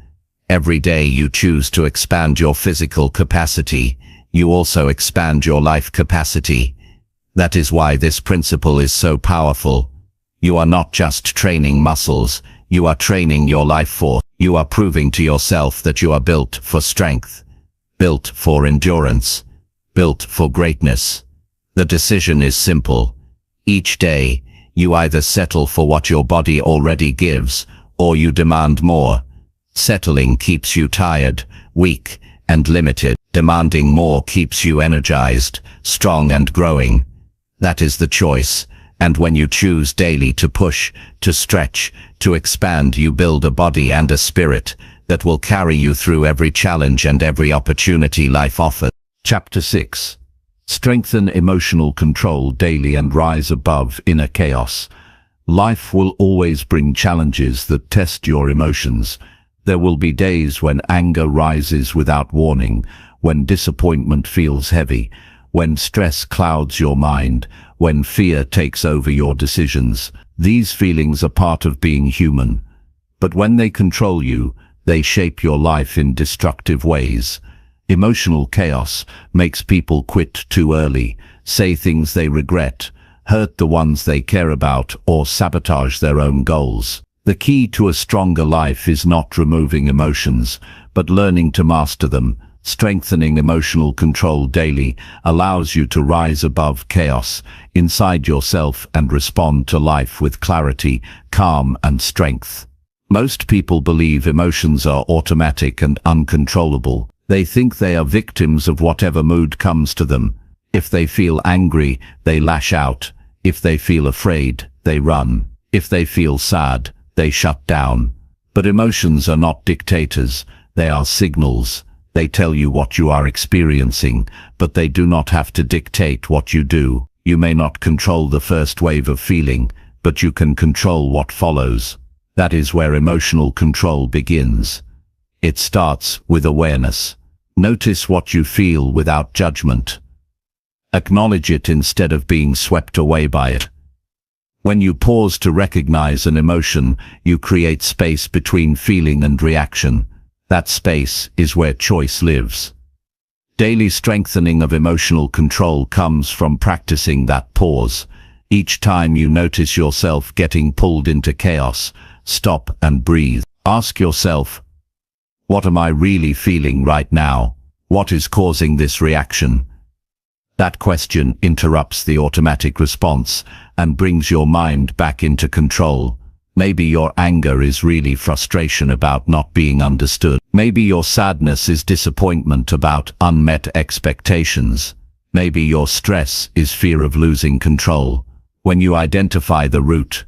Every day you choose to expand your physical capacity, you also expand your life capacity. That is why this principle is so powerful. You are not just training muscles, you are training your life force. You are proving to yourself that you are built for strength, built for endurance, built for greatness. The decision is simple. Each day, you either settle for what your body already gives, or you demand more. Settling keeps you tired, weak, and limited. Demanding more keeps you energized, strong and growing. That is the choice. And when you choose daily to push, to stretch, to expand, you build a body and a spirit that will carry you through every challenge and every opportunity life offers. Chapter 6. Strengthen emotional control daily and rise above inner chaos. Life will always bring challenges that test your emotions. There will be days when anger rises without warning, when disappointment feels heavy, when stress clouds your mind, when fear takes over your decisions. These feelings are part of being human. But when they control you, they shape your life in destructive ways. Emotional chaos makes people quit too early, say things they regret, hurt the ones they care about, or sabotage their own goals. The key to a stronger life is not removing emotions, but learning to master them. Strengthening emotional control daily allows you to rise above chaos inside yourself and respond to life with clarity, calm, and strength. Most people believe emotions are automatic and uncontrollable. They think they are victims of whatever mood comes to them. If they feel angry, they lash out. If they feel afraid, they run. If they feel sad, they shut down. But emotions are not dictators. They are signals. They tell you what you are experiencing, but they do not have to dictate what you do. You may not control the first wave of feeling, but you can control what follows. That is where emotional control begins. It starts with awareness. Notice what you feel without judgment. Acknowledge it instead of being swept away by it. When you pause to recognize an emotion, you create space between feeling and reaction. That space is where choice lives. Daily strengthening of emotional control comes from practicing that pause. Each time you notice yourself getting pulled into chaos, stop and breathe. Ask yourself, what am I really feeling right now? What is causing this reaction? That question interrupts the automatic response and brings your mind back into control. Maybe your anger is really frustration about not being understood. Maybe your sadness is disappointment about unmet expectations. Maybe your stress is fear of losing control. When you identify the root,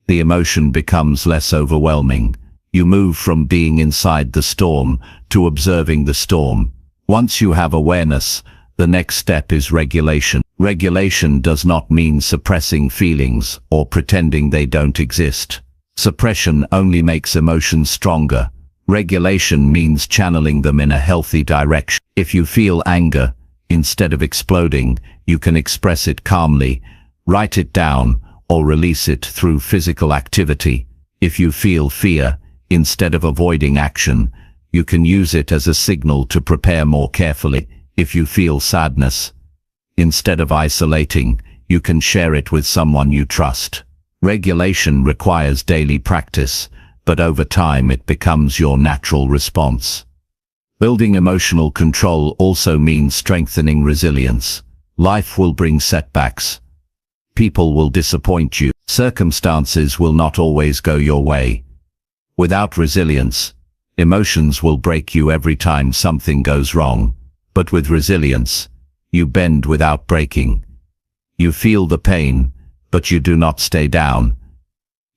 the emotion becomes less overwhelming. You move from being inside the storm to observing the storm. Once you have awareness, the next step is regulation. Regulation does not mean suppressing feelings or pretending they don't exist. Suppression only makes emotions stronger. Regulation means channeling them in a healthy direction. If you feel anger, instead of exploding, you can express it calmly, write it down, or release it through physical activity. If you feel fear, instead of avoiding action, you can use it as a signal to prepare more carefully. If you feel sadness, instead of isolating, you can share it with someone you trust. Regulation requires daily practice, but over time it becomes your natural response. Building emotional control also means strengthening resilience. Life will bring setbacks. People will disappoint you. Circumstances will not always go your way. Without resilience, emotions will break you every time something goes wrong. But with resilience, you bend without breaking. You feel the pain, but you do not stay down.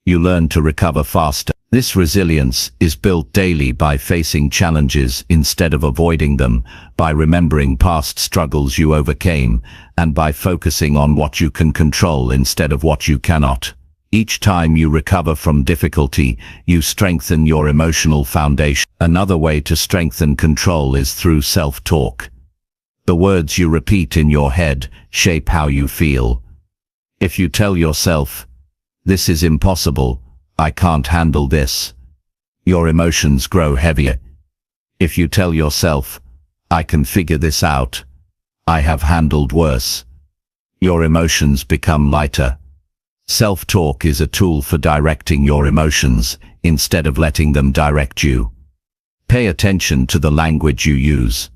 You learn to recover faster. This resilience is built daily by facing challenges instead of avoiding them, by remembering past struggles you overcame, and by focusing on what you can control instead of what you cannot. Each time you recover from difficulty, you strengthen your emotional foundation. Another way to strengthen control is through self-talk. The words you repeat in your head shape how you feel. If you tell yourself, "This is impossible, I can't handle this," your emotions grow heavier. If you tell yourself, "I can figure this out, I have handled worse," your emotions become lighter. Self-talk is a tool for directing your emotions instead of letting them direct you. Pay attention to the language you use.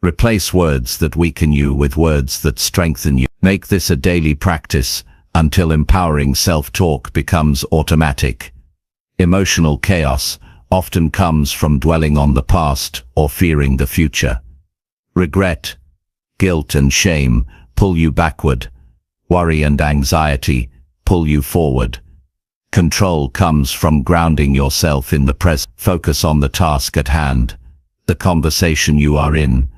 Replace words that weaken you with words that strengthen you. Make this a daily practice until empowering self-talk becomes automatic. Emotional chaos often comes from dwelling on the past or fearing the future. Regret, guilt and shame pull you backward. Worry and anxiety pull you forward. Control comes from grounding yourself in the present. Focus on the task at hand, the conversation you are in,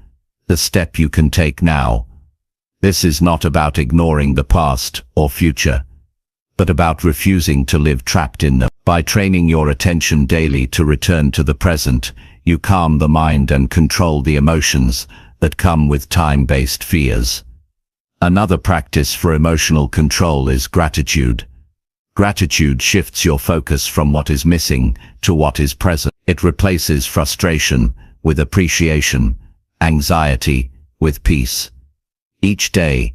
the step you can take now. This is not about ignoring the past or future, but about refusing to live trapped in them. By training your attention daily to return to the present, you calm the mind and control the emotions that come with time-based fears. Another practice for emotional control is gratitude. Gratitude shifts your focus from what is missing to what is present. It replaces frustration with appreciation, anxiety with peace. Each day,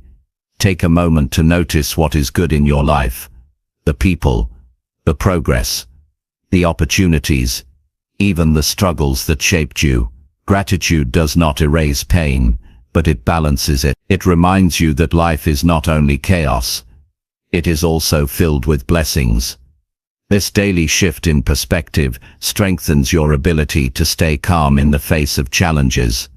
take a moment to notice what is good in your life, the people, the progress, the opportunities, even the struggles that shaped you. Gratitude does not erase pain, but it balances it. It reminds you that life is not only chaos, it is also filled with blessings. This daily shift in perspective strengthens your ability to stay calm in the face of challenges.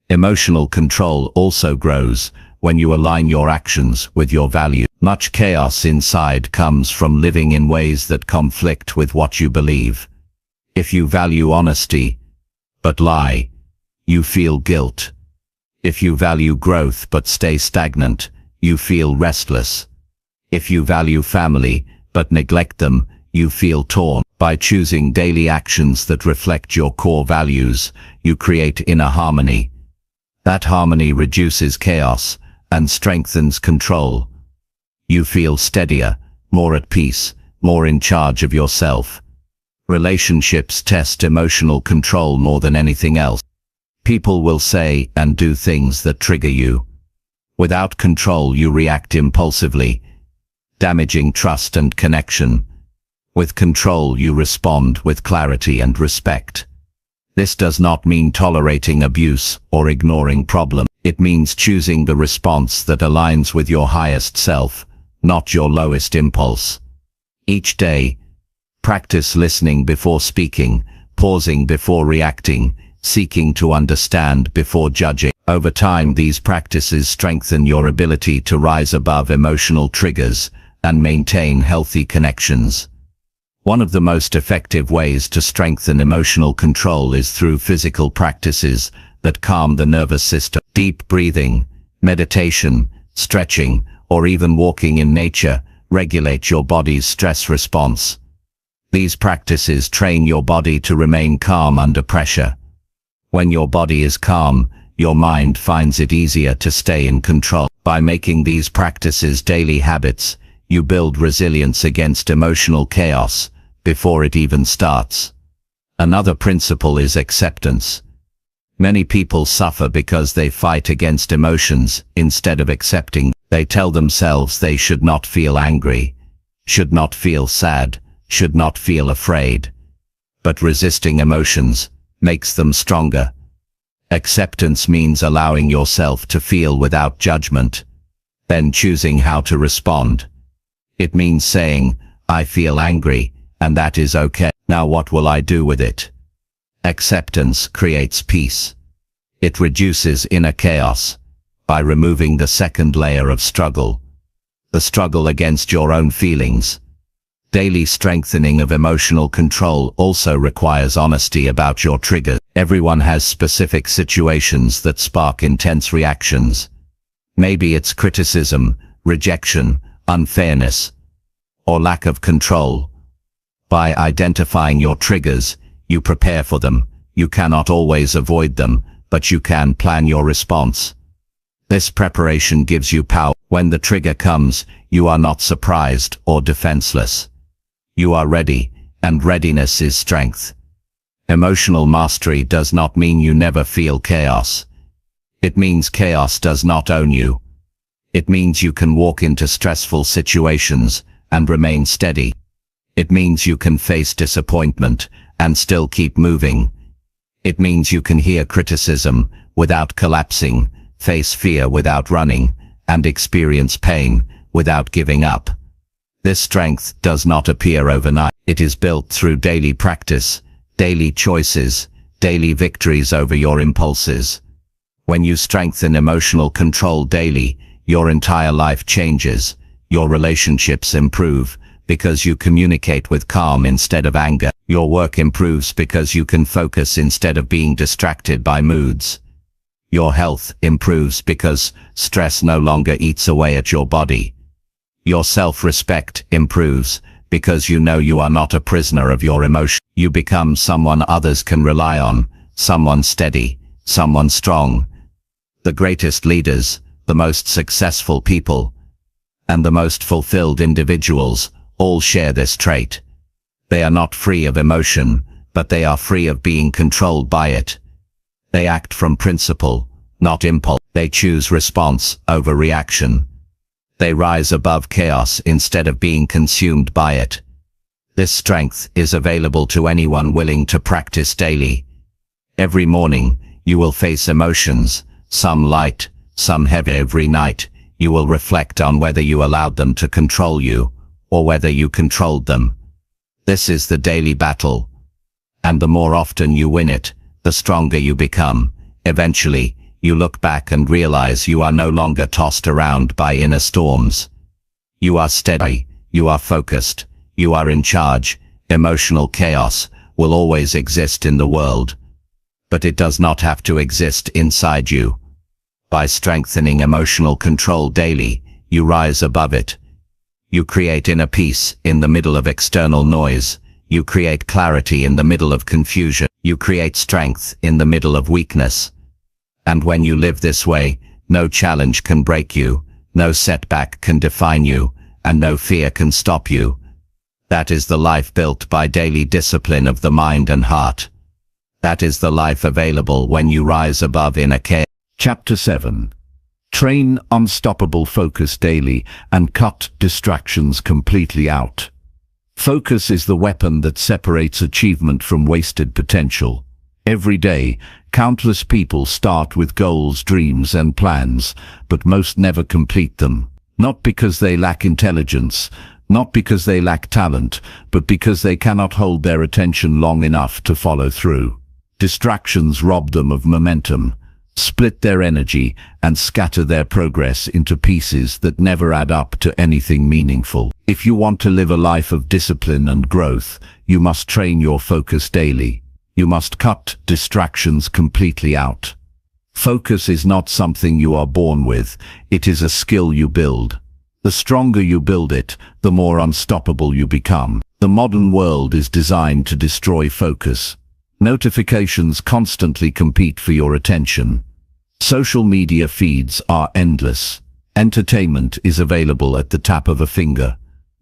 Emotional control also grows when you align your actions with your values. Much chaos inside comes from living in ways that conflict with what you believe. If you value honesty, but lie, you feel guilt. If you value growth but stay stagnant, you feel restless. If you value family but neglect them, you feel torn. By choosing daily actions that reflect your core values, you create inner harmony. That harmony reduces chaos and strengthens control. You feel steadier, more at peace, more in charge of yourself. Relationships test emotional control more than anything else. People will say and do things that trigger you. Without control, you react impulsively, damaging trust and connection. With control, you respond with clarity and respect. This does not mean tolerating abuse or ignoring problems. It means choosing the response that aligns with your highest self, not your lowest impulse. Each day, practice listening before speaking, pausing before reacting, seeking to understand before judging. Over time, these practices strengthen your ability to rise above emotional triggers and maintain healthy connections. One of the most effective ways to strengthen emotional control is through physical practices that calm the nervous system. Deep breathing, meditation, stretching, or even walking in nature regulate your body's stress response. These practices train your body to remain calm under pressure. When your body is calm, your mind finds it easier to stay in control. By making these practices daily habits, you build resilience against emotional chaos before it even starts. Another principle is acceptance. Many people suffer because they fight against emotions instead of accepting. They tell themselves they should not feel angry, should not feel sad, should not feel afraid. But resisting emotions makes them stronger. Acceptance means allowing yourself to feel without judgment, then choosing how to respond. It means saying, I feel angry, and that is okay. Now what will I do with it? Acceptance creates peace. It reduces inner chaos by removing the second layer of struggle, the struggle against your own feelings. Daily strengthening of emotional control also requires honesty about your triggers. Everyone has specific situations that spark intense reactions. Maybe it's criticism, rejection, unfairness, or lack of control. By identifying your triggers, you prepare for them. You cannot always avoid them, but you can plan your response. This preparation gives you power. When the trigger comes, you are not surprised or defenseless. You are ready, and readiness is strength. Emotional mastery does not mean you never feel chaos. It means chaos does not own you. It means you can walk into stressful situations and remain steady. It means you can face disappointment and still keep moving. It means you can hear criticism without collapsing, face fear without running, and experience pain without giving up. This strength does not appear overnight. It is built through daily practice, daily choices, daily victories over your impulses. When you strengthen emotional control daily, your entire life changes. Your relationships improve because you communicate with calm instead of anger. Your work improves because you can focus instead of being distracted by moods. Your health improves because stress no longer eats away at your body. Your self-respect improves because you know you are not a prisoner of your emotions. You become someone others can rely on, someone steady, someone strong. The greatest leaders, the most successful people, and the most fulfilled individuals all share this trait. They are not free of emotion, but they are free of being controlled by it. They act from principle, not impulse. They choose response over reaction. They rise above chaos instead of being consumed by it. This strength is available to anyone willing to practice daily. Every morning, you will face emotions, some light, some heavy. Every night, you will reflect on whether you allowed them to control you, or whether you controlled them. This is the daily battle. And the more often you win it, the stronger you become. Eventually, you look back and realize you are no longer tossed around by inner storms. You are steady, you are focused, you are in charge. Emotional chaos will always exist in the world, but it does not have to exist inside you. By strengthening emotional control daily, you rise above it. You create inner peace in the middle of external noise. You create clarity in the middle of confusion. You create strength in the middle of weakness. And when you live this way, no challenge can break you, no setback can define you, and no fear can stop you. That is the life built by daily discipline of the mind and heart. That is the life available when you rise above inner chaos. Chapter 7. Train unstoppable focus daily and cut distractions completely out. Focus is the weapon that separates achievement from wasted potential. Every day, countless people start with goals, dreams, and plans, but most never complete them. Not because they lack intelligence, not because they lack talent, but because they cannot hold their attention long enough to follow through. Distractions rob them of momentum, split their energy, and scatter their progress into pieces that never add up to anything meaningful. If you want to live a life of discipline and growth, you must train your focus daily. You must cut distractions completely out. Focus is not something you are born with, it is a skill you build. The stronger you build it, the more unstoppable you become. The modern world is designed to destroy focus. Notifications constantly compete for your attention. Social media feeds are endless. Entertainment is available at the tap of a finger.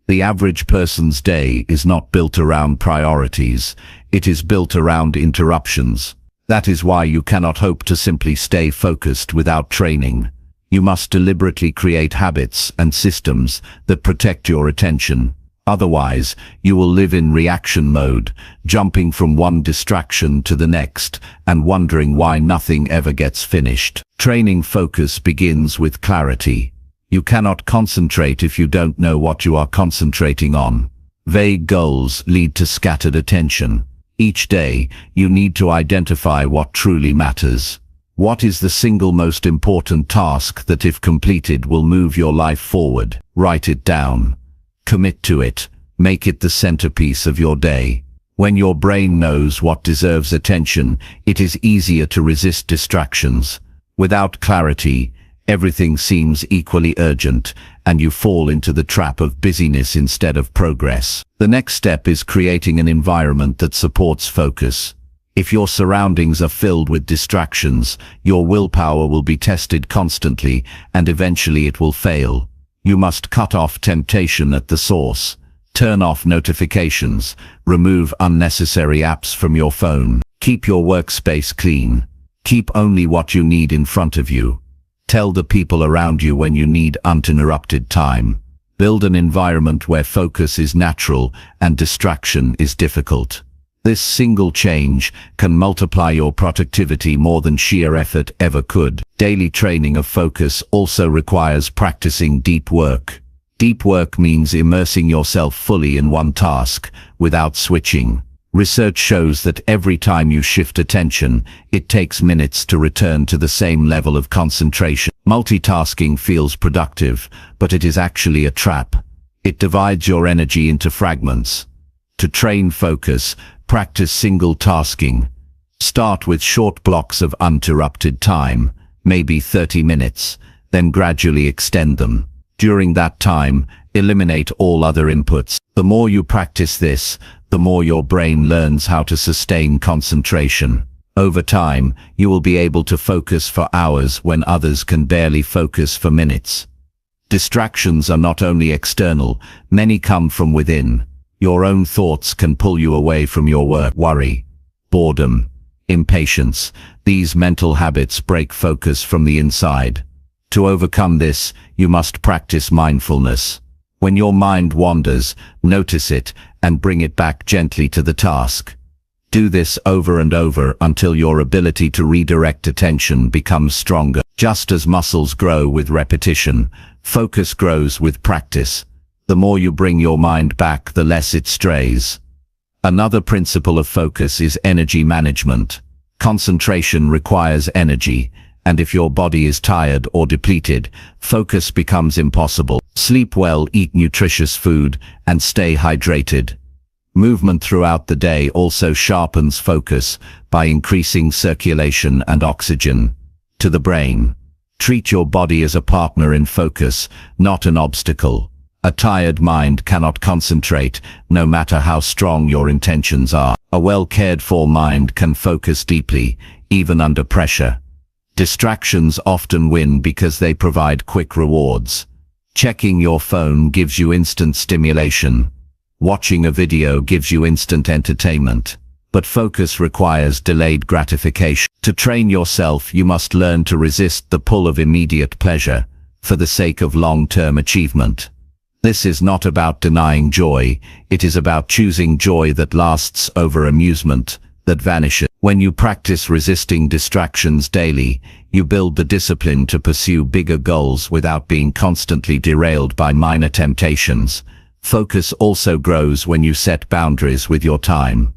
The average person's day is not built around priorities, it is built around interruptions. That is why you cannot hope to simply stay focused without training. You must deliberately create habits and systems that protect your attention. Otherwise, you will live in reaction mode, jumping from one distraction to the next and wondering why nothing ever gets finished. Training focus begins with clarity. You cannot concentrate if you don't know what you are concentrating on. Vague goals lead to scattered attention. Each day, you need to identify what truly matters. What is the single most important task that, if completed, will move your life forward? Write it down. Commit to it. Make it the centerpiece of your day. When your brain knows what deserves attention, it is easier to resist distractions. Without clarity, everything seems equally urgent, and you fall into the trap of busyness instead of progress. The next step is creating an environment that supports focus. If your surroundings are filled with distractions, your willpower will be tested constantly, and eventually it will fail. You must cut off temptation at the source. Turn off notifications. Remove unnecessary apps from your phone. Keep your workspace clean. Keep only what you need in front of you. Tell the people around you when you need uninterrupted time. Build an environment where focus is natural and distraction is difficult. This single change can multiply your productivity more than sheer effort ever could. Daily training of focus also requires practicing deep work. Deep work means immersing yourself fully in one task, without switching. Research shows that every time you shift attention, it takes minutes to return to the same level of concentration. Multitasking feels productive, but it is actually a trap. It divides your energy into fragments. To train focus, practice single tasking. Start with short blocks of uninterrupted time, maybe 30 minutes, then gradually extend them. During that time, eliminate all other inputs. The more you practice this, the more your brain learns how to sustain concentration. Over time, you will be able to focus for hours when others can barely focus for minutes. Distractions are not only external, many come from within. Your own thoughts can pull you away from your work. Worry, boredom, impatience. These mental habits break focus from the inside. To overcome this, you must practice mindfulness. When your mind wanders, notice it and bring it back gently to the task. Do this over and over until your ability to redirect attention becomes stronger. Just as muscles grow with repetition, focus grows with practice. The more you bring your mind back, the less it strays. Another principle of focus is energy management. Concentration requires energy, and if your body is tired or depleted, focus becomes impossible. Sleep well, eat nutritious food, and stay hydrated. Movement throughout the day also sharpens focus by increasing circulation and oxygen to the brain. Treat your body as a partner in focus, not an obstacle. A tired mind cannot concentrate, no matter how strong your intentions are. A well-cared-for mind can focus deeply, even under pressure. Distractions often win because they provide quick rewards. Checking your phone gives you instant stimulation. Watching a video gives you instant entertainment. But focus requires delayed gratification. To train yourself, you must learn to resist the pull of immediate pleasure, for the sake of long-term achievement. This is not about denying joy, it is about choosing joy that lasts over amusement that vanishes. When you practice resisting distractions daily, you build the discipline to pursue bigger goals without being constantly derailed by minor temptations. Focus also grows when you set boundaries with your time.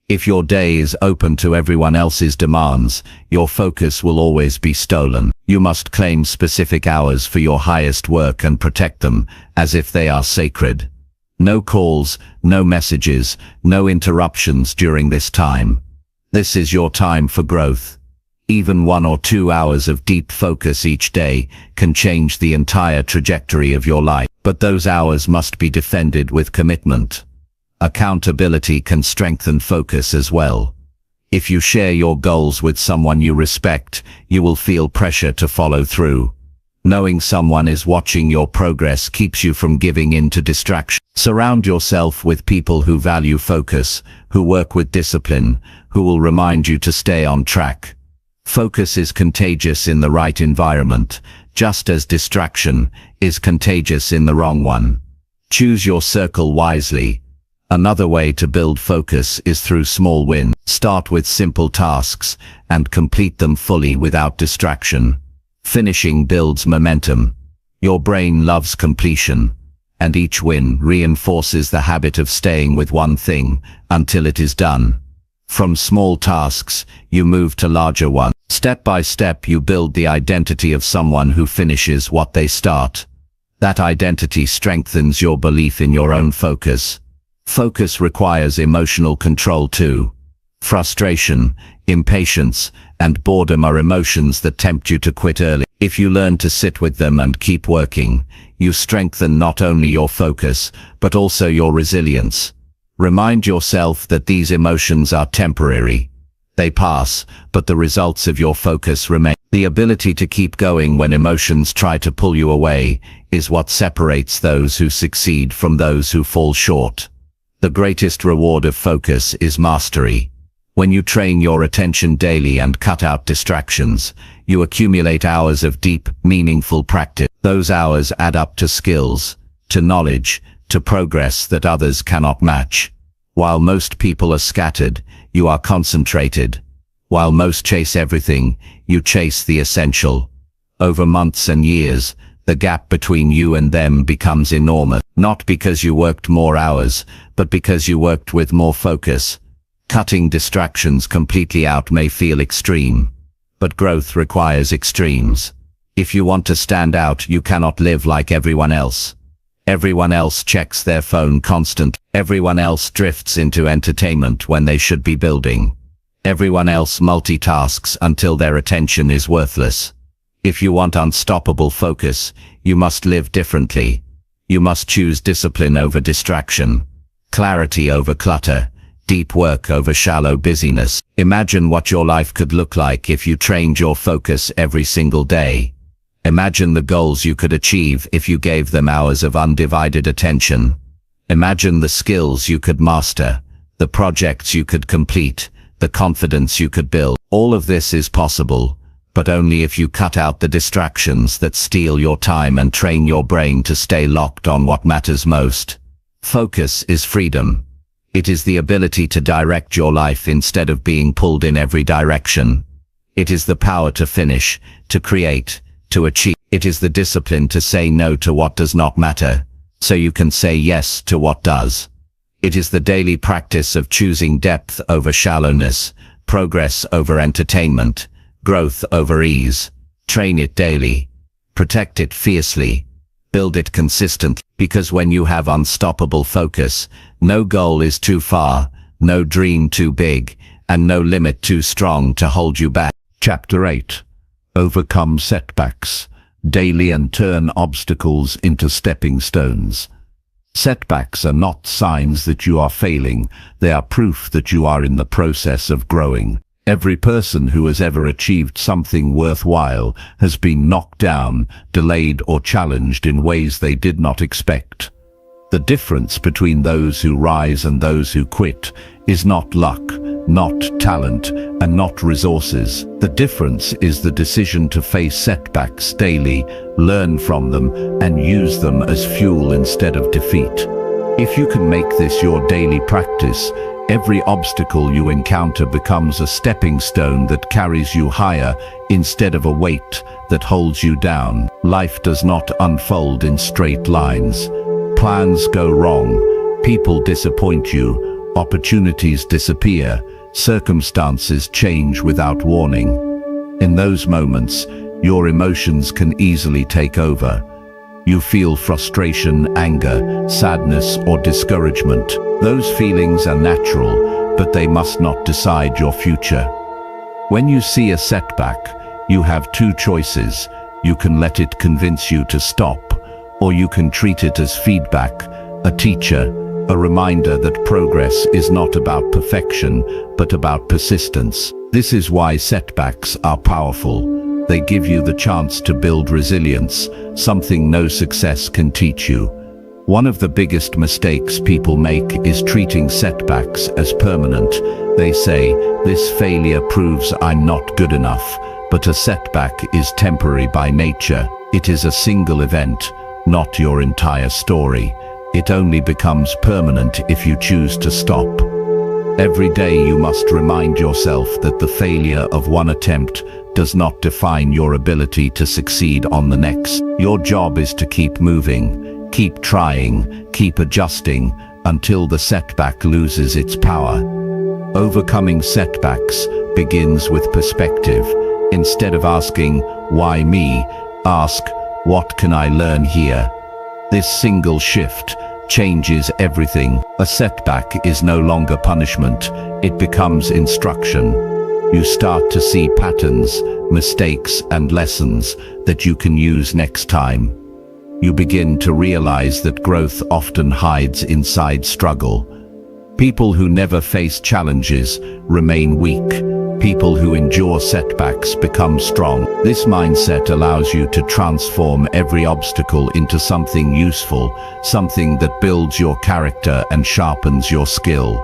If your day is open to everyone else's demands, your focus will always be stolen. You must claim specific hours for your highest work and protect them as if they are sacred. No calls, no messages, no interruptions during this time. This is your time for growth. Even 1 or 2 hours of deep focus each day can change the entire trajectory of your life. But those hours must be defended with commitment. Accountability can strengthen focus as well. If you share your goals with someone you respect, you will feel pressure to follow through. Knowing someone is watching your progress keeps you from giving in to distraction. Surround yourself with people who value focus, who work with discipline, who will remind you to stay on track. Focus is contagious in the right environment, just as distraction is contagious in the wrong one. Choose your circle wisely. Another way to build focus is through small wins. Start with simple tasks and complete them fully without distraction. Finishing builds momentum. Your brain loves completion, and each win reinforces the habit of staying with one thing until it is done. From small tasks, you move to larger ones. Step by step, you build the identity of someone who finishes what they start. That identity strengthens your belief in your own focus. Focus requires emotional control too. Frustration, impatience, and boredom are emotions that tempt you to quit early. If you learn to sit with them and keep working, you strengthen not only your focus, but also your resilience. Remind yourself that these emotions are temporary. They pass, but the results of your focus remain. The ability to keep going when emotions try to pull you away is what separates those who succeed from those who fall short. The greatest reward of focus is mastery. When you train your attention daily and cut out distractions, you accumulate hours of deep, meaningful practice. Those hours add up to skills, to knowledge, to progress that others cannot match. While most people are scattered, you are concentrated. While most chase everything, you chase the essential. Over months and years, the gap between you and them becomes enormous. Not because you worked more hours, but because you worked with more focus. Cutting distractions completely out may feel extreme, but growth requires extremes. If you want to stand out, you cannot live like everyone else. Everyone else checks their phone constantly. Everyone else drifts into entertainment when they should be building. Everyone else multitasks until their attention is worthless. If you want unstoppable focus, you must live differently. You must choose discipline over distraction, clarity over clutter, deep work over shallow busyness. Imagine what your life could look like if you trained your focus every single day. Imagine the goals you could achieve if you gave them hours of undivided attention. Imagine the skills you could master, the projects you could complete, the confidence you could build. All of this is possible, but only if you cut out the distractions that steal your time and train your brain to stay locked on what matters most. Focus is freedom. It is the ability to direct your life instead of being pulled in every direction. It is the power to finish, to create, to achieve. It is the discipline to say no to what does not matter, so you can say yes to what does. It is the daily practice of choosing depth over shallowness, progress over entertainment, growth over ease. Train it daily. Protect it fiercely. Build it consistently, because when you have unstoppable focus, no goal is too far, no dream too big, and no limit too strong to hold you back. Chapter 8. Overcome setbacks daily and turn obstacles into stepping stones. Setbacks are not signs that you are failing, they are proof that you are in the process of growing. Every person who has ever achieved something worthwhile has been knocked down, delayed or challenged in ways they did not expect. The difference between those who rise and those who quit is not luck, not talent, and not resources. The difference is the decision to face setbacks daily, learn from them, and use them as fuel instead of defeat. If you can make this your daily practice, every obstacle you encounter becomes a stepping stone that carries you higher instead of a weight that holds you down. Life does not unfold in straight lines. Plans go wrong, people disappoint you, opportunities disappear, circumstances change without warning. In those moments, your emotions can easily take over. You feel frustration, anger, sadness, or discouragement. Those feelings are natural, but they must not decide your future. When you see a setback, you have two choices. You can let it convince you to stop, or you can treat it as feedback, a teacher, a reminder that progress is not about perfection, but about persistence. This is why setbacks are powerful. They give you the chance to build resilience, something no success can teach you. One of the biggest mistakes people make is treating setbacks as permanent. They say, "This failure proves I'm not good enough," but a setback is temporary by nature. It is a single event, not your entire story. It only becomes permanent if you choose to stop. Every day you must remind yourself that the failure of one attempt does not define your ability to succeed on the next. Your job is to keep moving, keep trying, keep adjusting until the setback loses its power. Overcoming setbacks begins with perspective. Instead of asking, "Why me?" ask, "What can I learn here?" This single shift changes everything. A setback is no longer punishment, it becomes instruction. You start to see patterns, mistakes, and lessons that you can use next time. You begin to realize that growth often hides inside struggle. People who never face challenges remain weak. People who endure setbacks become strong. This mindset allows you to transform every obstacle into something useful, something that builds your character and sharpens your skill.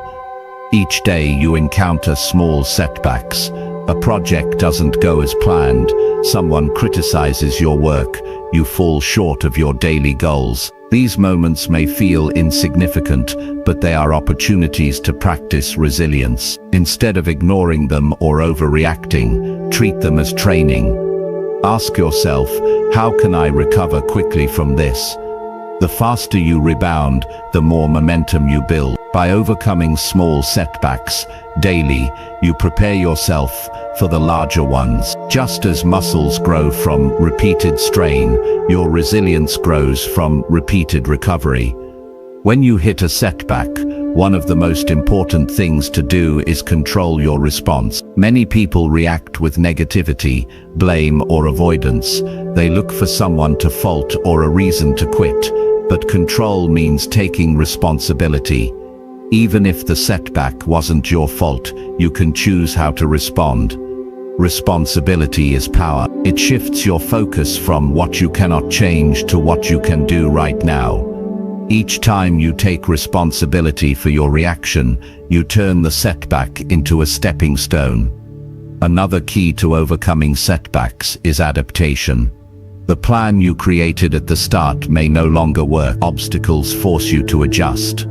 Each day you encounter small setbacks. A project doesn't go as planned, someone criticizes your work, you fall short of your daily goals. These moments may feel insignificant, but they are opportunities to practice resilience. Instead of ignoring them or overreacting, treat them as training. Ask yourself, how can I recover quickly from this? The faster you rebound, the more momentum you build. By overcoming small setbacks daily, you prepare yourself for the larger ones. Just as muscles grow from repeated strain, your resilience grows from repeated recovery. When you hit a setback, one of the most important things to do is control your response. Many people react with negativity, blame, or avoidance. They look for someone to fault or a reason to quit. But control means taking responsibility. Even if the setback wasn't your fault, you can choose how to respond. Responsibility is power. It shifts your focus from what you cannot change to what you can do right now. Each time you take responsibility for your reaction, you turn the setback into a stepping stone. Another key to overcoming setbacks is adaptation. The plan you created at the start may no longer work. Obstacles force you to adjust.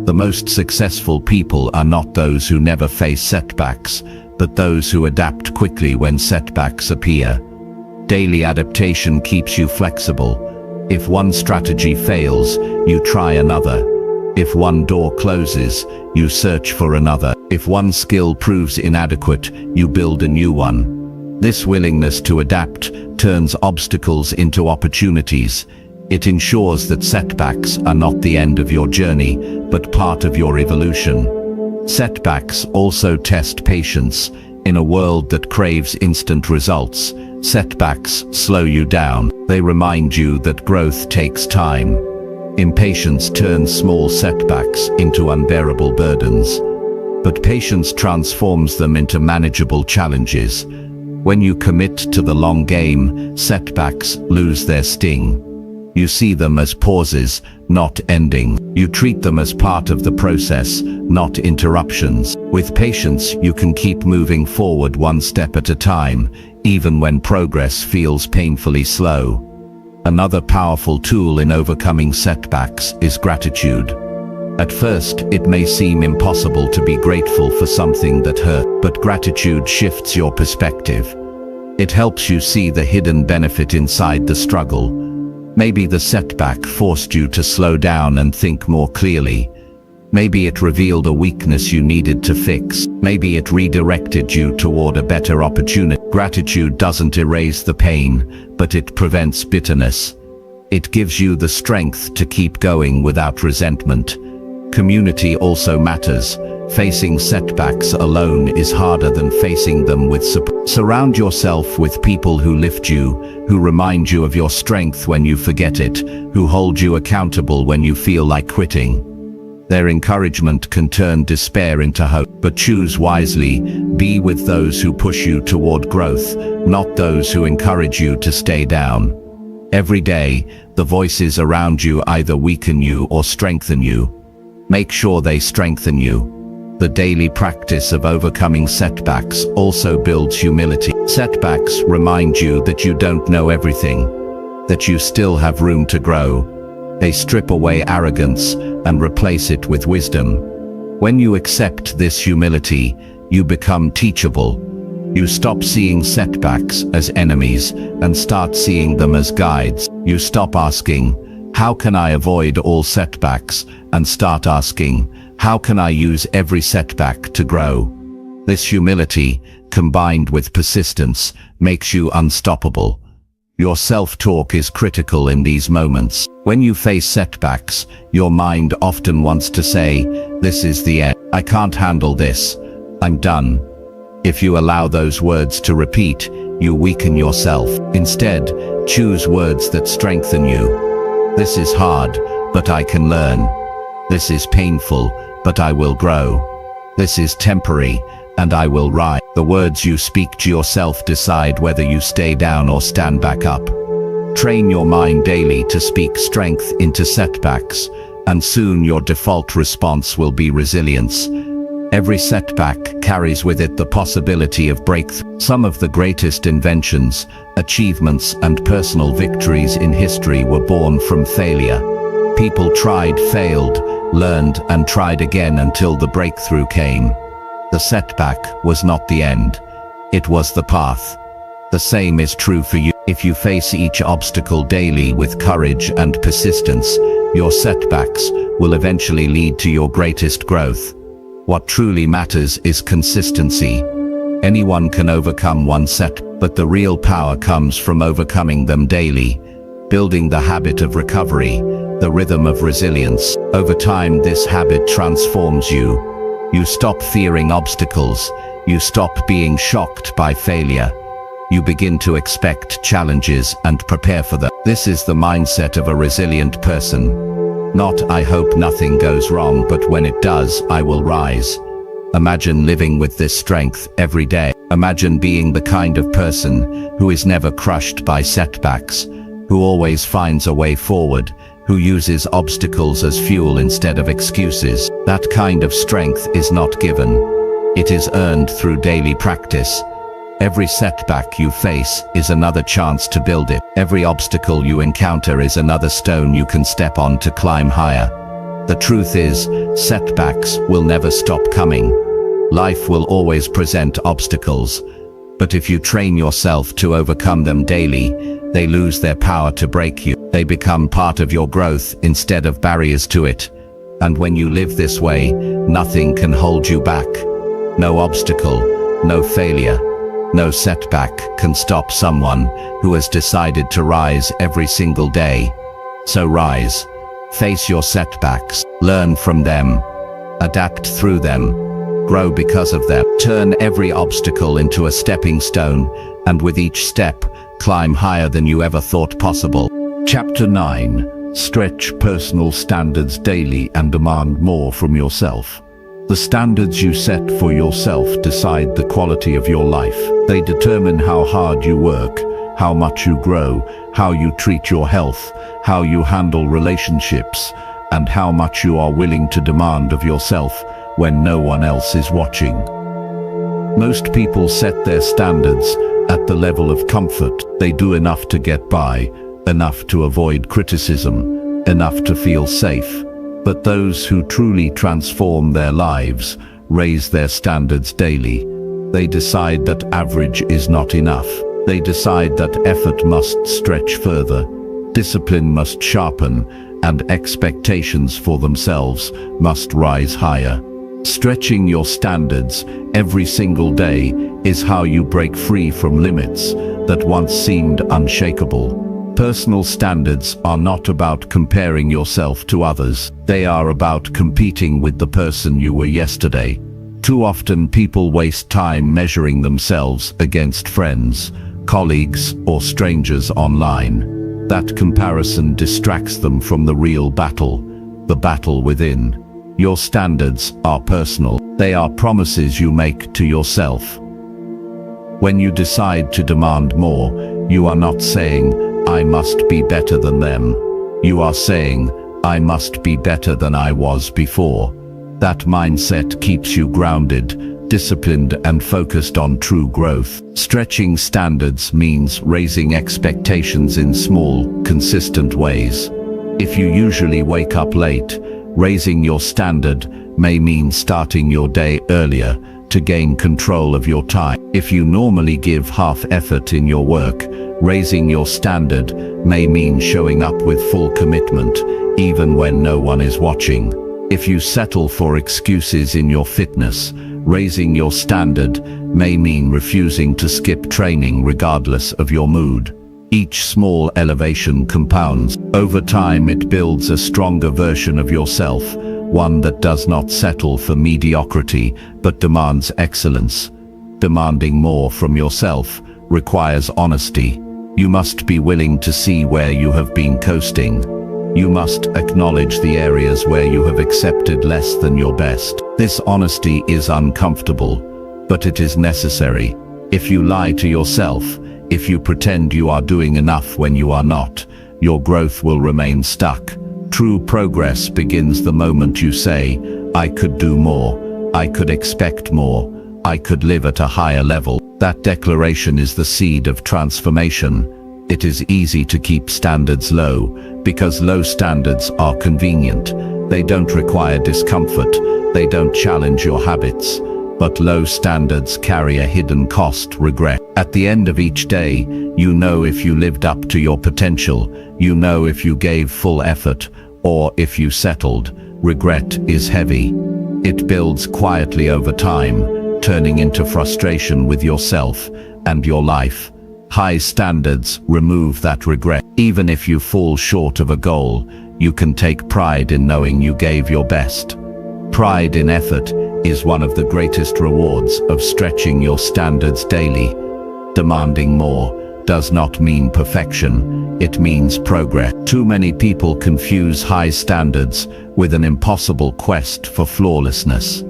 The most successful people are not those who never face setbacks, but those who adapt quickly when setbacks appear. Daily adaptation keeps you flexible. If one strategy fails, you try another. If one door closes, you search for another. If one skill proves inadequate, you build a new one. This willingness to adapt turns obstacles into opportunities. It ensures that setbacks are not the end of your journey, but part of your evolution. Setbacks also test patience. In a world that craves instant results, setbacks slow you down. They remind you that growth takes time. Impatience turns small setbacks into unbearable burdens, but patience transforms them into manageable challenges. When you commit to the long game, setbacks lose their sting. You see them as pauses, not ending. You treat them as part of the process, not interruptions. With patience, you can keep moving forward one step at a time, even when progress feels painfully slow. Another powerful tool in overcoming setbacks is gratitude. At first, it may seem impossible to be grateful for something that hurt, but gratitude shifts your perspective. It helps you see the hidden benefit inside the struggle. Maybe the setback forced you to slow down and think more clearly. Maybe it revealed a weakness you needed to fix. Maybe it redirected you toward a better opportunity. Gratitude doesn't erase the pain, but it prevents bitterness. It gives you the strength to keep going without resentment. Community also matters. Facing setbacks alone is harder than facing them with support. Surround yourself with people who lift you, who remind you of your strength when you forget it, who hold you accountable when you feel like quitting. Their encouragement can turn despair into hope, but choose wisely. Be with those who push you toward growth, not those who encourage you to stay down. Every day, the voices around you either weaken you or strengthen you. Make sure they strengthen you. The daily practice of overcoming setbacks also builds humility. Setbacks remind you that you don't know everything, that you still have room to grow. They strip away arrogance and replace it with wisdom. When you accept this humility, you become teachable. You stop seeing setbacks as enemies and start seeing them as guides. You stop asking, "How can I avoid all setbacks?" and start asking, "How can I use every setback to grow?" This humility, combined with persistence, makes you unstoppable. Your self-talk is critical in these moments. When you face setbacks, your mind often wants to say, "This is the end. I can't handle this. I'm done." If you allow those words to repeat, you weaken yourself. Instead, choose words that strengthen you. "This is hard, but I can learn. This is painful, but I will grow. This is temporary, and I will rise." The words you speak to yourself decide whether you stay down or stand back up. Train your mind daily to speak strength into setbacks, and soon your default response will be resilience. Every setback carries with it the possibility of breakthrough. Some of the greatest inventions, achievements, and personal victories in history were born from failure. People tried, failed, learned, and tried again until the breakthrough came. The setback was not the end. It was the path. The same is true for you. If you face each obstacle daily with courage and persistence, your setbacks will eventually lead to your greatest growth. What truly matters is consistency. Anyone can overcome one setback, but the real power comes from overcoming them daily, building the habit of recovery, the rhythm of resilience. Over time, this habit transforms you. You stop fearing obstacles. You stop being shocked by failure. You begin to expect challenges and prepare for them. This is the mindset of a resilient person. Not, "I hope nothing goes wrong, but when it does, I will rise." Imagine living with this strength every day. Imagine being the kind of person who is never crushed by setbacks, who always finds a way forward, who uses obstacles as fuel instead of excuses. That kind of strength is not given. It is earned through daily practice. Every setback you face is another chance to build it. Every obstacle you encounter is another stone you can step on to climb higher. The truth is, setbacks will never stop coming. Life will always present obstacles, but if you train yourself to overcome them daily, they lose their power to break you. They become part of your growth instead of barriers to it. And when you live this way, nothing can hold you back. No obstacle, no failure, no setback can stop someone who has decided to rise every single day. So rise, face your setbacks, learn from them, adapt through them, grow because of them. Turn every obstacle into a stepping stone, and with each step, climb higher than you ever thought possible. Chapter 9. Stretch personal standards daily and demand more from yourself. The standards you set for yourself decide the quality of your life. They determine how hard you work, how much you grow, how you treat your health, how you handle relationships, and how much you are willing to demand of yourself when no one else is watching. Most people set their standards at the level of comfort. They do enough to get by, enough to avoid criticism, enough to feel safe. But those who truly transform their lives raise their standards daily. They decide that average is not enough. They decide that effort must stretch further, discipline must sharpen, and expectations for themselves must rise higher. Stretching your standards every single day is how you break free from limits that once seemed unshakable. Personal standards are not about comparing yourself to others. They are about competing with the person you were yesterday. Too often people waste time measuring themselves against friends, colleagues, or strangers online. That comparison distracts them from the real battle, the battle within. Your standards are personal. They are promises you make to yourself. When you decide to demand more, you are not saying, "I must be better than them." You are saying, "I must be better than I was before." That mindset keeps you grounded, disciplined, and focused on true growth. Stretching standards means raising expectations in small, consistent ways. If you usually wake up late, raising your standard may mean starting your day earlier to gain control of your time. If you normally give half effort in your work, raising your standard may mean showing up with full commitment, even when no one is watching. If you settle for excuses in your fitness, raising your standard may mean refusing to skip training regardless of your mood. Each small elevation compounds. Over time, it builds a stronger version of yourself, one that does not settle for mediocrity, but demands excellence. Demanding more from yourself requires honesty. You must be willing to see where you have been coasting. You must acknowledge the areas where you have accepted less than your best. This honesty is uncomfortable, but it is necessary. If you lie to yourself, if you pretend you are doing enough when you are not, your growth will remain stuck. True progress begins the moment you say, "I could do more, I could expect more, I could live at a higher level." That declaration is the seed of transformation. It is easy to keep standards low, because low standards are convenient. They don't require discomfort, they don't challenge your habits. But low standards carry a hidden cost: regret. At the end of each day, you know if you lived up to your potential, you know if you gave full effort, or if you settled. Regret is heavy. It builds quietly over time, turning into frustration with yourself and your life. High standards remove that regret. Even if you fall short of a goal, you can take pride in knowing you gave your best. Pride in effort is one of the greatest rewards of stretching your standards daily. Demanding more does not mean perfection, it means progress. Too many people confuse high standards with an impossible quest for flawlessness.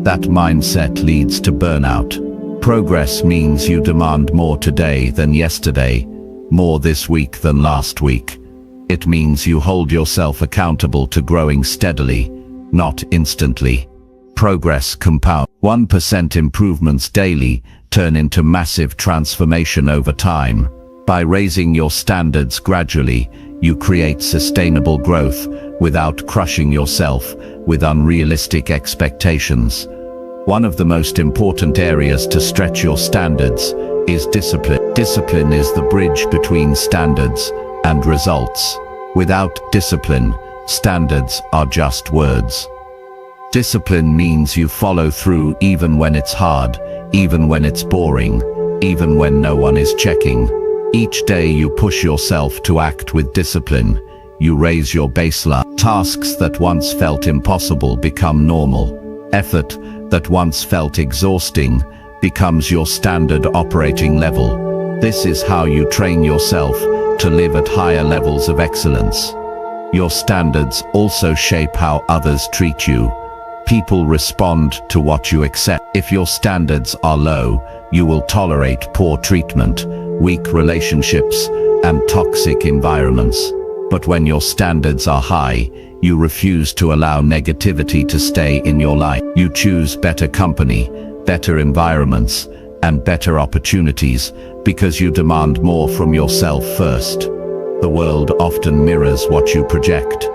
That mindset leads to burnout. Progress means you demand more today than yesterday, more this week than last week. It means you hold yourself accountable to growing steadily, not instantly. Progress compounds. 1% improvements daily turn into massive transformation over time. By raising your standards gradually, you create sustainable growth without crushing yourself with unrealistic expectations. One of the most important areas to stretch your standards is discipline. Discipline is the bridge between standards and results. Without discipline, standards are just words. Discipline means you follow through even when it's hard, even when it's boring, even when no one is checking. Each day you push yourself to act with discipline. You raise your baseline. Tasks that once felt impossible become normal. Effort that once felt exhausting becomes your standard operating level. This is how you train yourself to live at higher levels of excellence. Your standards also shape how others treat you. People respond to what you accept. If your standards are low, you will tolerate poor treatment, weak relationships, and toxic environments. But when your standards are high, you refuse to allow negativity to stay in your life. You choose better company, better environments, and better opportunities because you demand more from yourself first. The world often mirrors what you project.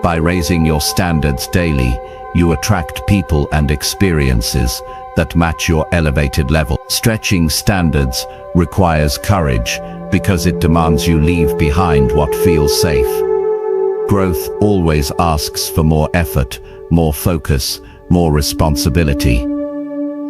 By raising your standards daily, you attract people and experiences that match your elevated level. Stretching standards requires courage because it demands you leave behind what feels safe. Growth always asks for more effort, more focus, more responsibility.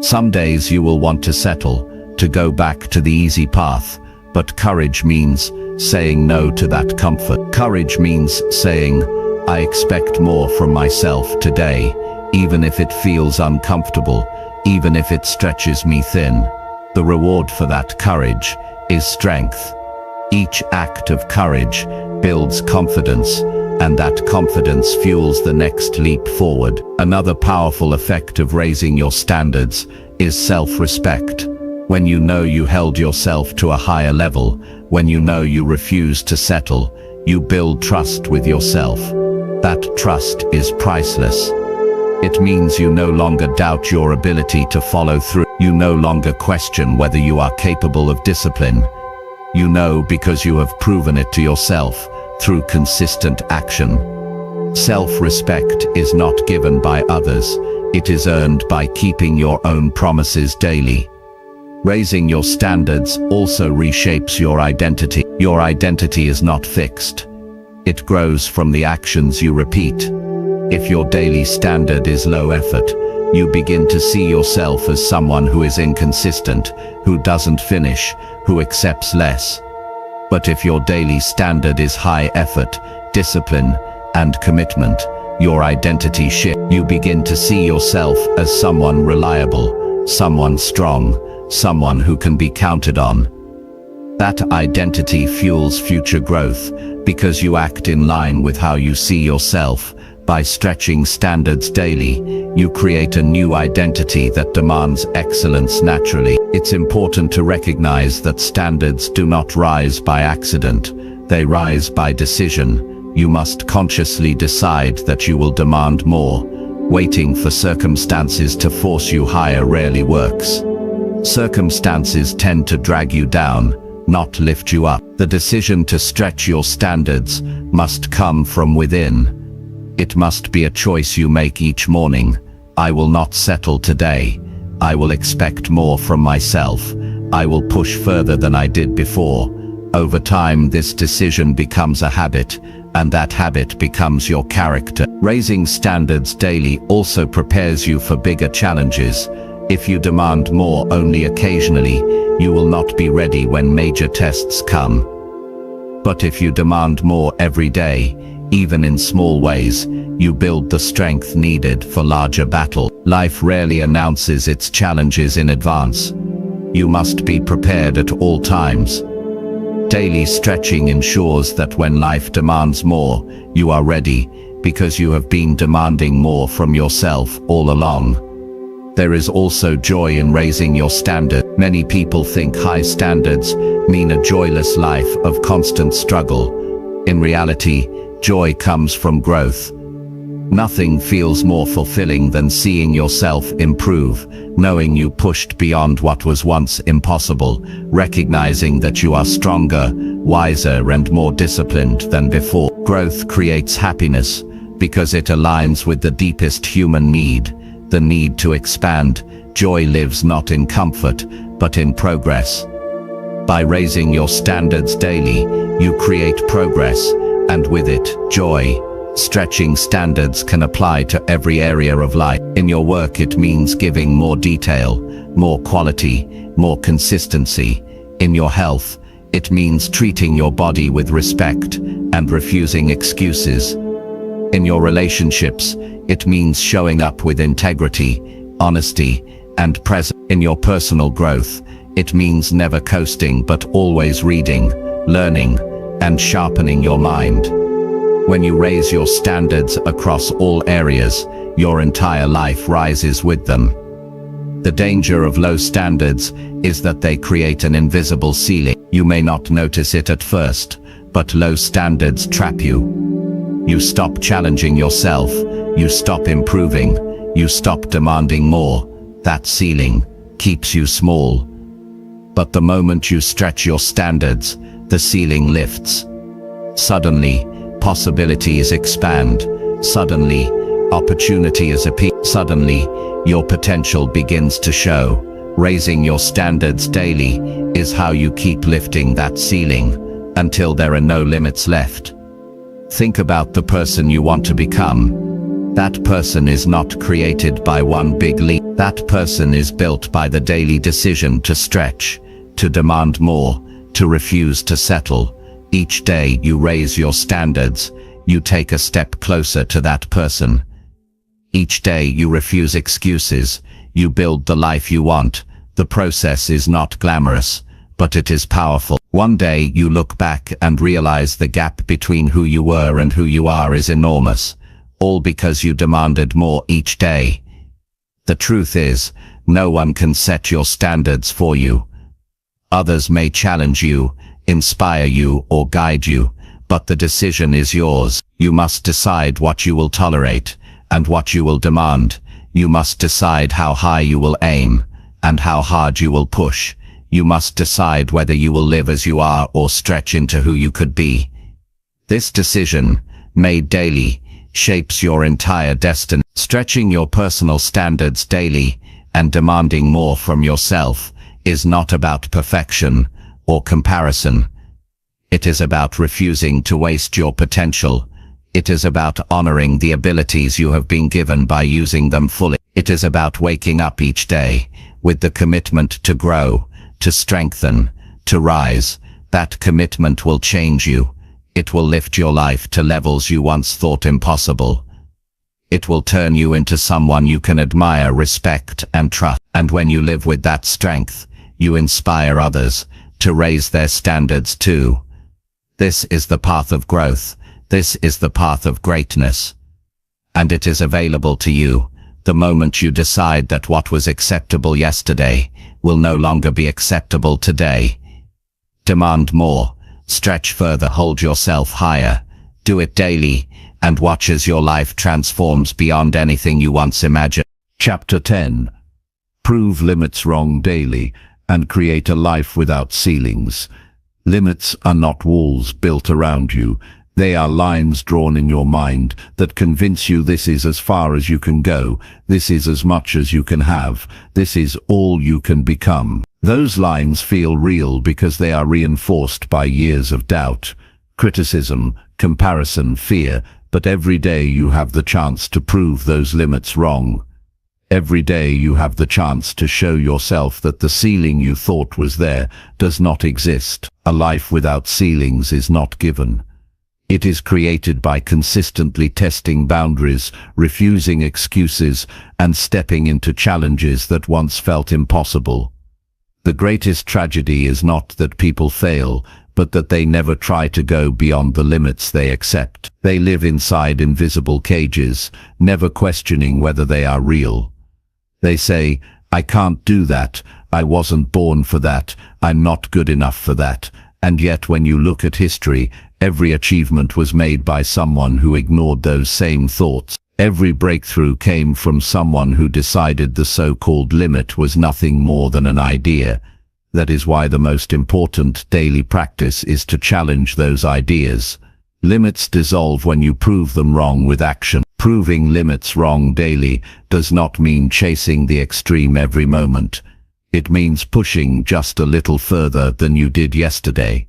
Some days you will want to settle, to go back to the easy path, but courage means saying no to that comfort. Courage means saying, I expect more from myself today, even if it feels uncomfortable, even if it stretches me thin. The reward for that courage is strength. Each act of courage builds confidence, and that confidence fuels the next leap forward. Another powerful effect of raising your standards is self-respect. When you know you held yourself to a higher level, when you know you refuse to settle, you build trust with yourself. That trust is priceless. It means you no longer doubt your ability to follow through. You no longer question whether you are capable of discipline. You know because you have proven it to yourself through consistent action. Self-respect is not given by others. It is earned by keeping your own promises daily. Raising your standards also reshapes your identity. Your identity is not fixed. It grows from the actions you repeat. If your daily standard is low effort, you begin to see yourself as someone who is inconsistent, who doesn't finish, who accepts less. But if your daily standard is high effort, discipline, and commitment, your identity shifts. You begin to see yourself as someone reliable, someone strong, someone who can be counted on. That identity fuels future growth because you act in line with how you see yourself. By stretching standards daily, you create a new identity that demands excellence naturally. It's important to recognize that standards do not rise by accident. They rise by decision. You must consciously decide that you will demand more. Waiting for circumstances to force you higher rarely works. Circumstances tend to drag you down, not lift you up. The decision to stretch your standards must come from within. It must be a choice you make each morning. I will not settle today. I will expect more from myself. I will push further than I did before. Over time, this decision becomes a habit, and that habit becomes your character. Raising standards daily also prepares you for bigger challenges. If you demand more only occasionally, you will not be ready when major tests come. But if you demand more every day, even in small ways, you build the strength needed for larger battles. Life rarely announces its challenges in advance. You must be prepared at all times. Daily stretching ensures that when life demands more, you are ready, because you have been demanding more from yourself all along. There is also joy in raising your standard. Many people think high standards mean a joyless life of constant struggle. In reality, joy comes from growth. Nothing feels more fulfilling than seeing yourself improve, knowing you pushed beyond what was once impossible, recognizing that you are stronger, wiser, and more disciplined than before. Growth creates happiness because it aligns with the deepest human need, the need to expand. Joy lives not in comfort, but in progress. By raising your standards daily, you create progress, and with it, joy. Stretching standards can apply to every area of life. In your work, it means giving more detail, more quality, more consistency. In your health, it means treating your body with respect and refusing excuses. In your relationships, it means showing up with integrity, honesty, and presence. In your personal growth, it means never coasting but always reading, learning, and sharpening your mind. When you raise your standards across all areas, your entire life rises with them. The danger of low standards is that they create an invisible ceiling. You may not notice it at first, but low standards trap you. You stop challenging yourself, you stop improving, you stop demanding more. That ceiling keeps you small. But the moment you stretch your standards, the ceiling lifts. Suddenly, possibilities expand. Suddenly, opportunities appear. Suddenly, your potential begins to show. Raising your standards daily is how you keep lifting that ceiling until there are no limits left. Think about the person you want to become. That person is not created by one big leap. That person is built by the daily decision to stretch, to demand more, to refuse to settle. Each day you raise your standards, you take a step closer to that person. Each day you refuse excuses, you build the life you want. The process is not glamorous, but it is powerful. One day you look back and realize the gap between who you were and who you are is enormous, all because you demanded more each day. The truth is, no one can set your standards for you. Others may challenge you, inspire you, or guide you, but the decision is yours. You must decide what you will tolerate and what you will demand. You must decide how high you will aim and how hard you will push. You must decide whether you will live as you are or stretch into who you could be. This decision, made daily, shapes your entire destiny. Stretching your personal standards daily and demanding more from yourself is not about perfection or comparison. It is about refusing to waste your potential. It is about honoring the abilities you have been given by using them fully. It is about waking up each day with the commitment to grow, to strengthen, to rise. That commitment will change you. It will lift your life to levels you once thought impossible. It will turn you into someone you can admire, respect, and trust. And when you live with that strength, you inspire others to raise their standards too. This is the path of growth. This is the path of greatness. And it is available to you the moment you decide that what was acceptable yesterday will no longer be acceptable today. Demand more, stretch further, hold yourself higher. Do it daily, and watch as your life transforms beyond anything you once imagined. Chapter 10. Prove limits wrong daily and create a life without ceilings. Limits are not walls built around you. They are lines drawn in your mind that convince you this is as far as you can go, this is as much as you can have, this is all you can become. Those lines feel real because they are reinforced by years of doubt, criticism, comparison, fear, but every day you have the chance to prove those limits wrong. Every day you have the chance to show yourself that the ceiling you thought was there does not exist. A life without ceilings is not given. It is created by consistently testing boundaries, refusing excuses, and stepping into challenges that once felt impossible. The greatest tragedy is not that people fail, but that they never try to go beyond the limits they accept. They live inside invisible cages, never questioning whether they are real. They say, "I can't do that, I wasn't born for that, I'm not good enough for that." And yet when you look at history, every achievement was made by someone who ignored those same thoughts. Every breakthrough came from someone who decided the so-called limit was nothing more than an idea. That is why the most important daily practice is to challenge those ideas. Limits dissolve when you prove them wrong with action. Proving limits wrong daily does not mean chasing the extreme every moment. It means pushing just a little further than you did yesterday.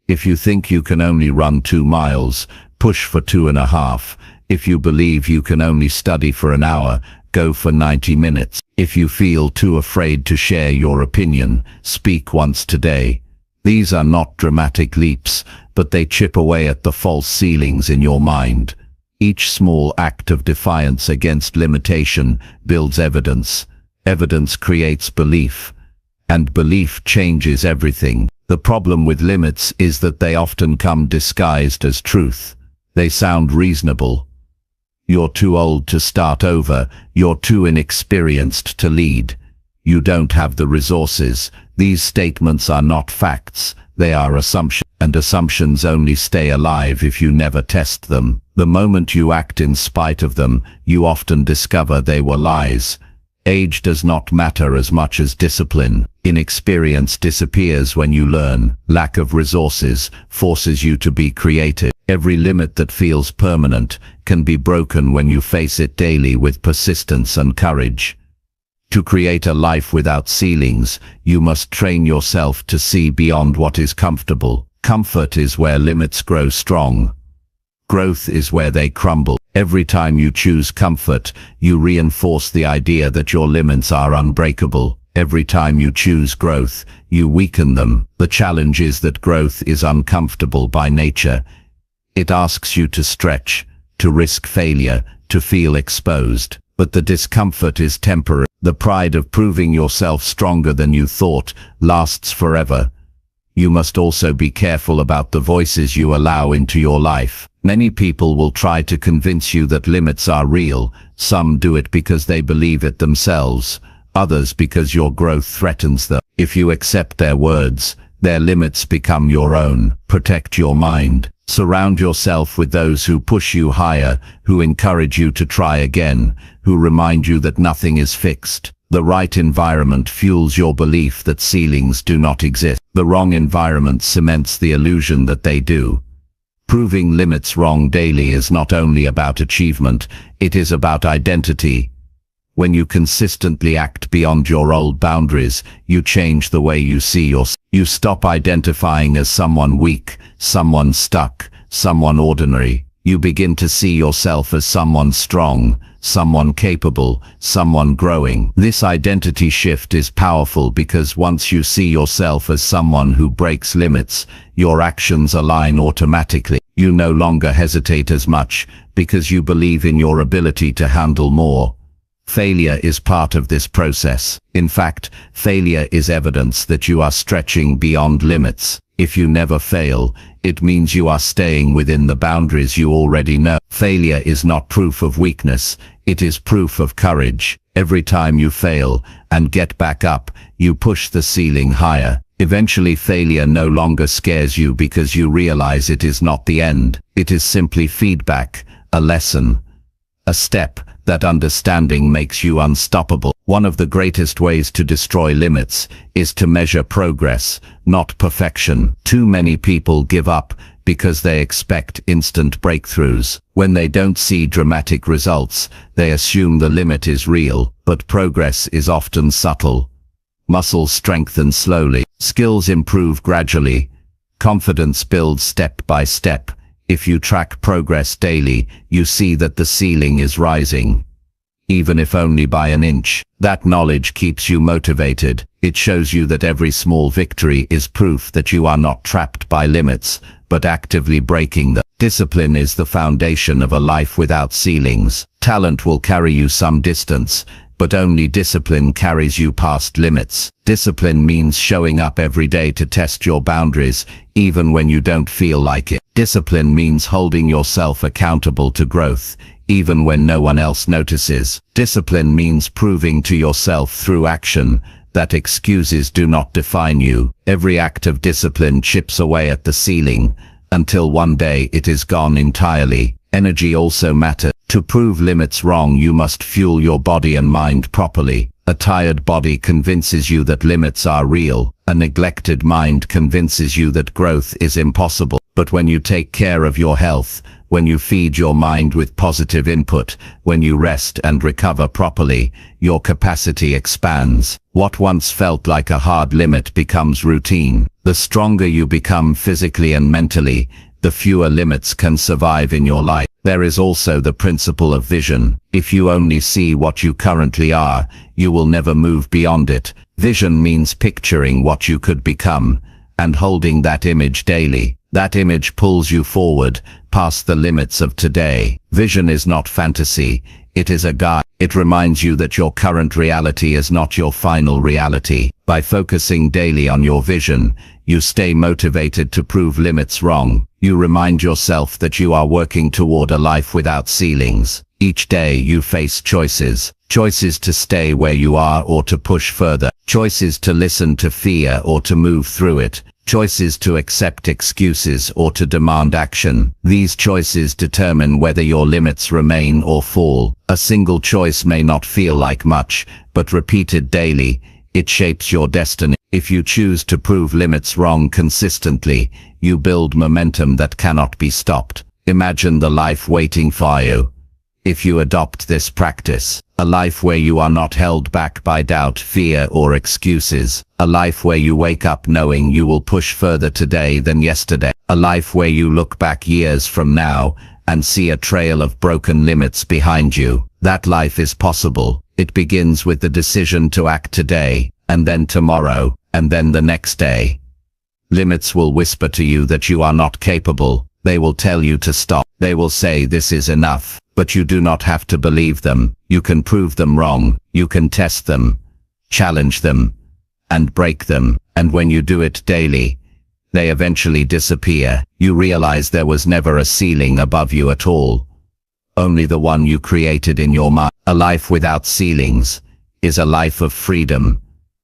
If you think you can only run 2 miles, push for 2.5. If you believe you can only study for an hour, go for 90 minutes. If you feel too afraid to share your opinion, speak once today. These are not dramatic leaps, but they chip away at the false ceilings in your mind. Each small act of defiance against limitation builds evidence. Evidence creates belief, and belief changes everything. The problem with limits is that they often come disguised as truth. They sound reasonable. You're too old to start over. You're too inexperienced to lead. You don't have the resources. These statements are not facts. They are assumptions, and assumptions only stay alive if you never test them. The moment you act in spite of them, you often discover they were lies. Age does not matter as much as discipline. Inexperience disappears when you learn. Lack of resources forces you to be creative. Every limit that feels permanent can be broken when you face it daily with persistence and courage. To create a life without ceilings, you must train yourself to see beyond what is comfortable. Comfort is where limits grow strong. Growth is where they crumble. Every time you choose comfort, you reinforce the idea that your limits are unbreakable. Every time you choose growth, you weaken them. The challenge is that growth is uncomfortable by nature. It asks you to stretch, to risk failure, to feel exposed. But the discomfort is temporary. The pride of proving yourself stronger than you thought lasts forever. You must also be careful about the voices you allow into your life. Many people will try to convince you that limits are real. Some do it because they believe it themselves, others because your growth threatens them. If you accept their words, their limits become your own. Protect your mind. Surround yourself with those who push you higher, who encourage you to try again, who remind you that nothing is fixed. The right environment fuels your belief that ceilings do not exist. The wrong environment cements the illusion that they do. Proving limits wrong daily is not only about achievement, it is about identity. When you consistently act beyond your old boundaries, you change the way you see yourself. You stop identifying as someone weak, someone stuck, someone ordinary. You begin to see yourself as someone strong, someone capable, someone growing. This identity shift is powerful because once you see yourself as someone who breaks limits, your actions align automatically. You no longer hesitate as much because you believe in your ability to handle more. Failure is part of this process. In fact, failure is evidence that you are stretching beyond limits. If you never fail, it means you are staying within the boundaries you already know. Failure is not proof of weakness, it is proof of courage. Every time you fail and get back up, you push the ceiling higher. Eventually failure no longer scares you because you realize it is not the end. It is simply feedback, a lesson, a step. That understanding makes you unstoppable. One of the greatest ways to destroy limits is to measure progress, not perfection. Too many people give up because they expect instant breakthroughs. When they don't see dramatic results, they assume the limit is real, but progress is often subtle. Muscles strengthen slowly, skills improve gradually, confidence builds step by step. If you track progress daily, you see that the ceiling is rising, even if only by an inch. That knowledge keeps you motivated. It shows you that every small victory is proof that you are not trapped by limits, but actively breaking them. Discipline is the foundation of a life without ceilings. Talent will carry you some distance, but only discipline carries you past limits. Discipline means showing up every day to test your boundaries, even when you don't feel like it. Discipline means holding yourself accountable to growth, even when no one else notices. Discipline means proving to yourself through action that excuses do not define you. Every act of discipline chips away at the ceiling, until one day it is gone entirely. Energy also matters. To prove limits wrong, you must fuel your body and mind properly. A tired body convinces you that limits are real. A neglected mind convinces you that growth is impossible. But when you take care of your health, when you feed your mind with positive input, when you rest and recover properly, your capacity expands. What once felt like a hard limit becomes routine. The stronger you become physically and mentally, the fewer limits can survive in your life. There is also the principle of vision. If you only see what you currently are, you will never move beyond it. Vision means picturing what you could become, and holding that image daily. That image pulls you forward, past the limits of today. Vision is not fantasy, it is a guide. It reminds you that your current reality is not your final reality. By focusing daily on your vision, you stay motivated to prove limits wrong. You remind yourself that you are working toward a life without ceilings. Each day you face choices. Choices to stay where you are or to push further. Choices to listen to fear or to move through it. Choices to accept excuses or to demand action. These choices determine whether your limits remain or fall. A single choice may not feel like much, but repeated daily, it shapes your destiny. If you choose to prove limits wrong consistently, you build momentum that cannot be stopped. Imagine the life waiting for you. If you adopt this practice, a life where you are not held back by doubt, fear, or excuses. A life where you wake up knowing you will push further today than yesterday. A life where you look back years from now and see a trail of broken limits behind you. That life is possible. It begins with the decision to act today, and then tomorrow, and then the next day. Limits will whisper to you that you are not capable. They will tell you to stop. They will say this is enough. But you do not have to believe them. You can prove them wrong. You can test them, challenge them, and break them. And when you do it daily, they eventually disappear. You realize there was never a ceiling above you at all. Only the one you created in your mind. A life without ceilings is a life of freedom,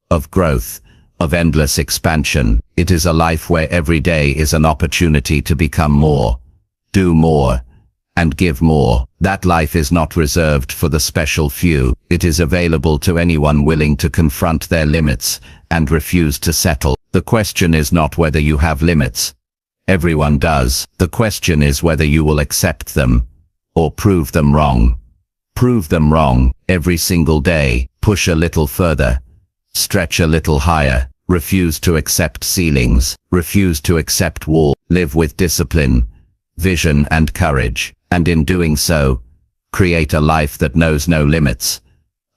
of growth, of endless expansion. It is a life where every day is an opportunity to become more, do more, and give more. That life is not reserved for the special few. It is available to anyone willing to confront their limits and refuse to settle. The question is not whether you have limits. Everyone does. The question is whether you will accept them or prove them wrong. Prove them wrong every single day. Push a little further. Stretch a little higher. Refuse to accept ceilings. Refuse to accept walls. Live with discipline, vision, and courage. And in doing so, create a life that knows no limits.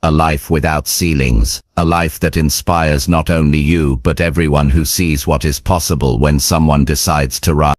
A life without ceilings. A life that inspires not only you but everyone who sees what is possible when someone decides to rise.